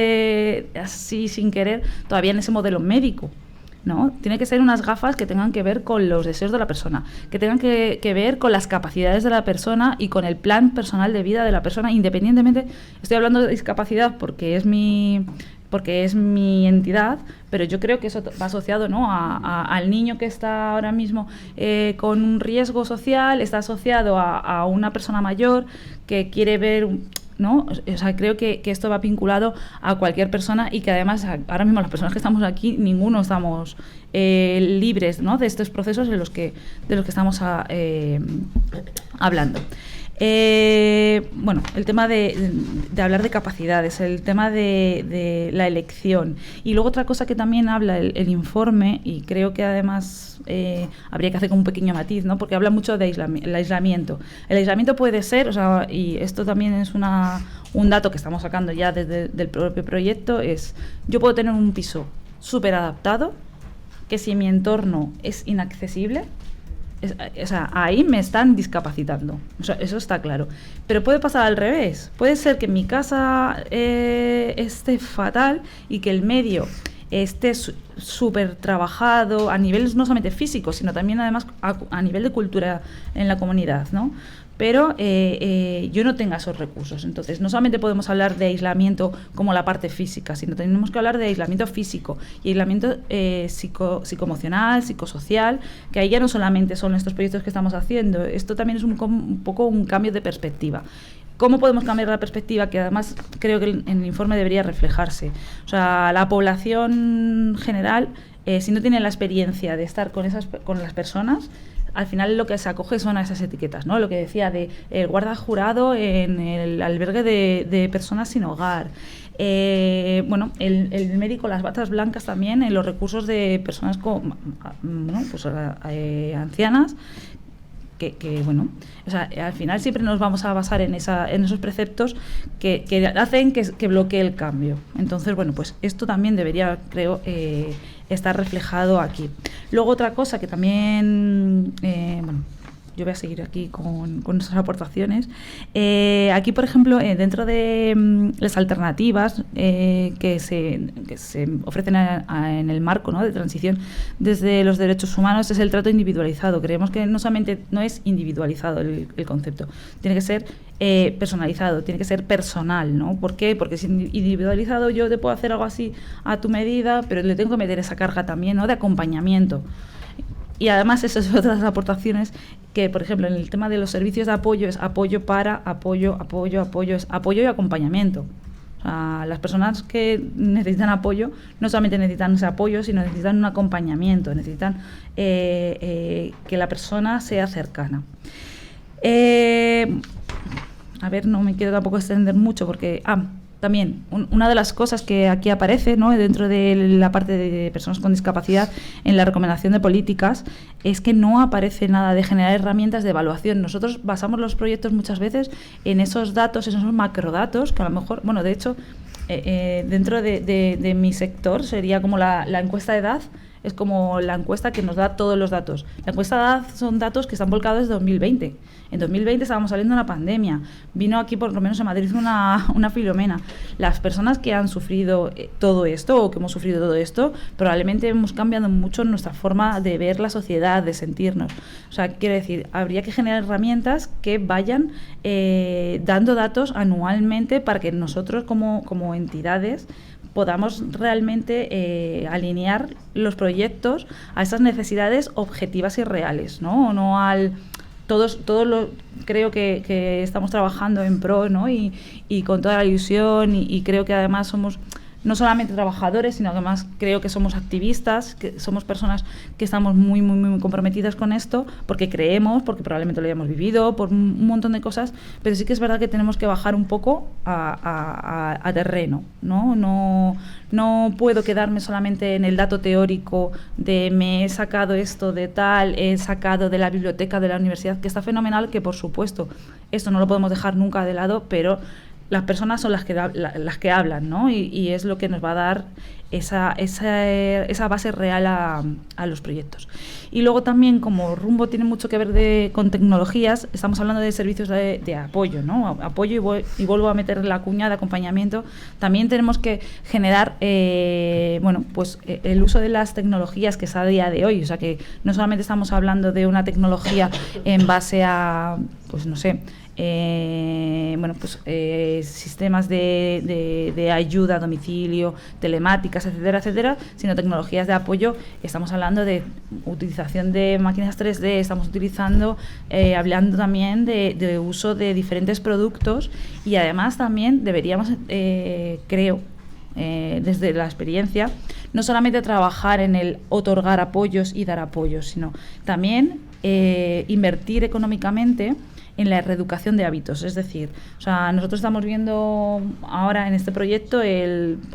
F: así sin querer, todavía en ese modelo médico, ¿no? Tiene que ser unas gafas que tengan que ver con los deseos de la persona, que tengan que ver con las capacidades de la persona y con el plan personal de vida de la persona, independientemente. Estoy hablando de discapacidad porque es mi entidad, pero yo creo que eso va asociado, ¿no? al niño que está ahora mismo con un riesgo social, está asociado a una persona mayor que quiere ver ¿no? O sea, creo que esto va vinculado a cualquier persona y que además ahora mismo las personas que estamos aquí, ninguno estamos libres, ¿no?, de estos procesos de los que estamos hablando. Bueno, el tema de hablar de capacidades, el tema de la elección, y luego otra cosa que también habla el informe, y creo que además habría que hacer como un pequeño matiz, ¿no?, porque habla mucho de aislamiento. El aislamiento puede ser, o sea, y esto también es un dato que estamos sacando ya desde el propio proyecto, es: yo puedo tener un piso súper adaptado, que si mi entorno es inaccesible, o sea, ahí me están discapacitando, o sea, eso está claro. Pero puede pasar al revés. Puede ser que mi casa esté fatal y que el medio esté súper trabajado a niveles no solamente físicos, sino también además a nivel de cultura en la comunidad, ¿no? Pero yo no tenga esos recursos. Entonces, no solamente podemos hablar de aislamiento como la parte física, sino tenemos que hablar de aislamiento físico y aislamiento psicoemocional, psicosocial, que ahí ya no solamente son estos proyectos que estamos haciendo, esto también es un poco un cambio de perspectiva. ¿Cómo podemos cambiar la perspectiva? Que además creo que en el informe debería reflejarse. O sea, la población general, si no tiene la experiencia de estar con las personas, al final lo que se acoge son a esas etiquetas, ¿no? Lo que decía de el guarda jurado en el albergue de personas sin hogar. Bueno, el médico, las batas blancas también en los recursos de personas ancianas. Que bueno, o sea, al final siempre nos vamos a basar en esos preceptos que hacen que bloquee el cambio. Entonces, bueno, pues esto también debería, creo, estar reflejado aquí. Luego otra cosa que también, bueno, yo voy a seguir aquí con nuestras aportaciones. Aquí, por ejemplo, dentro de las alternativas que se ofrecen en el marco, ¿no?, de transición desde los derechos humanos, es el trato individualizado. Creemos que no solamente no es individualizado el concepto, tiene que ser personalizado, tiene que ser personal, ¿no? ¿Por qué? Porque si individualizado yo te puedo hacer algo así a tu medida, pero le tengo que meter esa carga también, ¿no?, de acompañamiento. Y además esas son otras aportaciones que, por ejemplo, en el tema de los servicios de apoyo es apoyo es apoyo y acompañamiento. O sea, las personas que necesitan apoyo no solamente necesitan ese apoyo, sino necesitan un acompañamiento, necesitan que la persona sea cercana. A ver, no me quiero tampoco extender mucho porque... También, una de las cosas que aquí aparece, ¿no?, dentro de la parte de personas con discapacidad en la recomendación de políticas, es que no aparece nada de generar herramientas de evaluación. Nosotros basamos los proyectos muchas veces en esos datos, en esos macrodatos, que a lo mejor, bueno, de hecho, dentro de mi sector sería como la encuesta de edad, es como la encuesta que nos da todos los datos. La encuesta de edad son datos que están volcados desde 2020. En 2020 estábamos saliendo de una pandemia. Vino aquí, por lo menos en Madrid, una Filomena. Las personas que han sufrido todo esto, o que hemos sufrido todo esto, probablemente hemos cambiado mucho nuestra forma de ver la sociedad, de sentirnos. O sea, quiero decir, habría que generar herramientas que vayan dando datos anualmente para que nosotros como entidades podamos realmente alinear los proyectos a esas necesidades objetivas y reales, ¿no? No al... Todos creo que estamos trabajando en pro, ¿no? Y con toda la ilusión y creo que además somos no solamente trabajadores, sino que además creo que somos activistas, que somos personas que estamos muy, muy, muy comprometidas con esto, porque creemos, porque probablemente lo hayamos vivido, por un montón de cosas, pero sí que es verdad que tenemos que bajar un poco a terreno, ¿no? No puedo quedarme solamente en el dato teórico de me he sacado esto de tal, he sacado de la biblioteca de la universidad, que está fenomenal, que por supuesto esto no lo podemos dejar nunca de lado, pero las personas son las que hablan, ¿no? Y es lo que nos va a dar esa base real a los proyectos. Y luego también, como Rumbo tiene mucho que ver con tecnologías, estamos hablando de servicios de apoyo, ¿no? Apoyo y vuelvo a meter la cuña de acompañamiento. También tenemos que generar, pues el uso de las tecnologías que es a día de hoy. O sea, que no solamente estamos hablando de una tecnología en base a, pues no sé, sistemas de ayuda a domicilio, telemáticas, etcétera, etcétera, sino tecnologías de apoyo. Estamos hablando de utilización de máquinas 3D, estamos hablando también de uso de diferentes productos, y además también deberíamos, creo, desde la experiencia, no solamente trabajar en el otorgar apoyos y dar apoyos, sino también invertir económicamente en la reeducación de hábitos. Es decir, nosotros estamos viendo ahora en este proyecto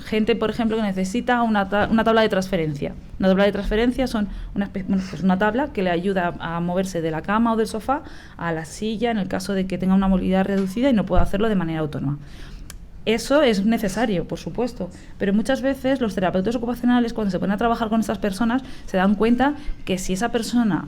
F: gente, por ejemplo, que necesita una tabla de transferencia. Una tabla de transferencia son una tabla que le ayuda a moverse de la cama o del sofá a la silla en el caso de que tenga una movilidad reducida y no pueda hacerlo de manera autónoma. Eso es necesario, por supuesto, pero muchas veces los terapeutas ocupacionales, cuando se ponen a trabajar con estas personas, se dan cuenta que si esa persona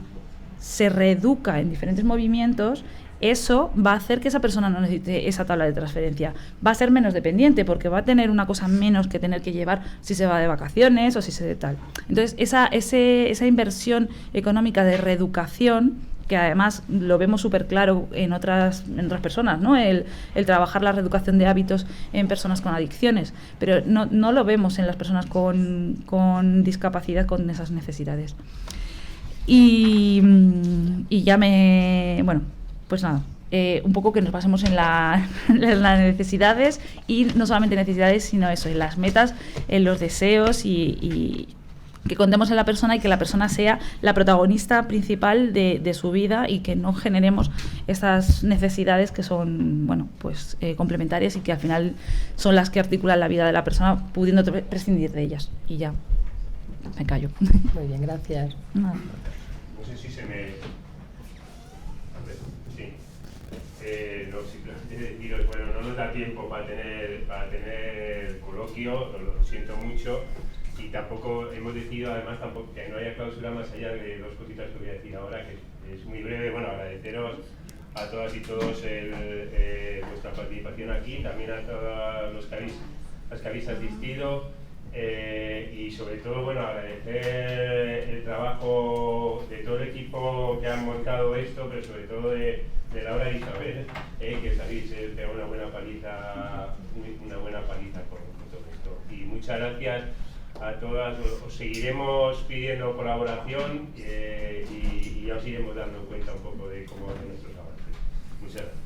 F: se reeduca en diferentes movimientos, eso va a hacer que esa persona no necesite esa tabla de transferencia. Va a ser menos dependiente porque va a tener una cosa menos que tener que llevar si se va de vacaciones o si se de tal. Entonces, esa inversión económica de reeducación, que además lo vemos súper claro en otras personas, ¿no? El trabajar la reeducación de hábitos en personas con adicciones, pero no lo vemos en las personas con discapacidad, con esas necesidades. Y ya pues nada, un poco que nos pasemos en las necesidades, y no solamente necesidades, sino eso, en las metas, en los deseos, y que contemos en la persona y que la persona sea la protagonista principal de su vida, y que no generemos estas necesidades que son complementarias y que al final son las que articulan la vida de la persona, pudiendo prescindir de ellas. Y ya, me callo.
A: Muy bien, gracias.
G: No sé si se me... Sí. Simplemente deciros, no nos da tiempo para tener coloquio, lo siento mucho. Y tampoco hemos decidido, además, que no haya clausura más allá de dos cositas que voy a decir ahora, que es muy breve. Agradeceros a todas y todos vuestra participación aquí, también a todos los que habéis asistido, y sobre todo, agradecer el trabajo de todo el equipo que han montado esto, pero sobre todo de Laura y Isabel, que sabéis pegar una buena paliza con todo esto. Y muchas gracias a todas. Os seguiremos pidiendo colaboración, y ya os iremos dando cuenta un poco de cómo van nuestros avances. Muchas gracias.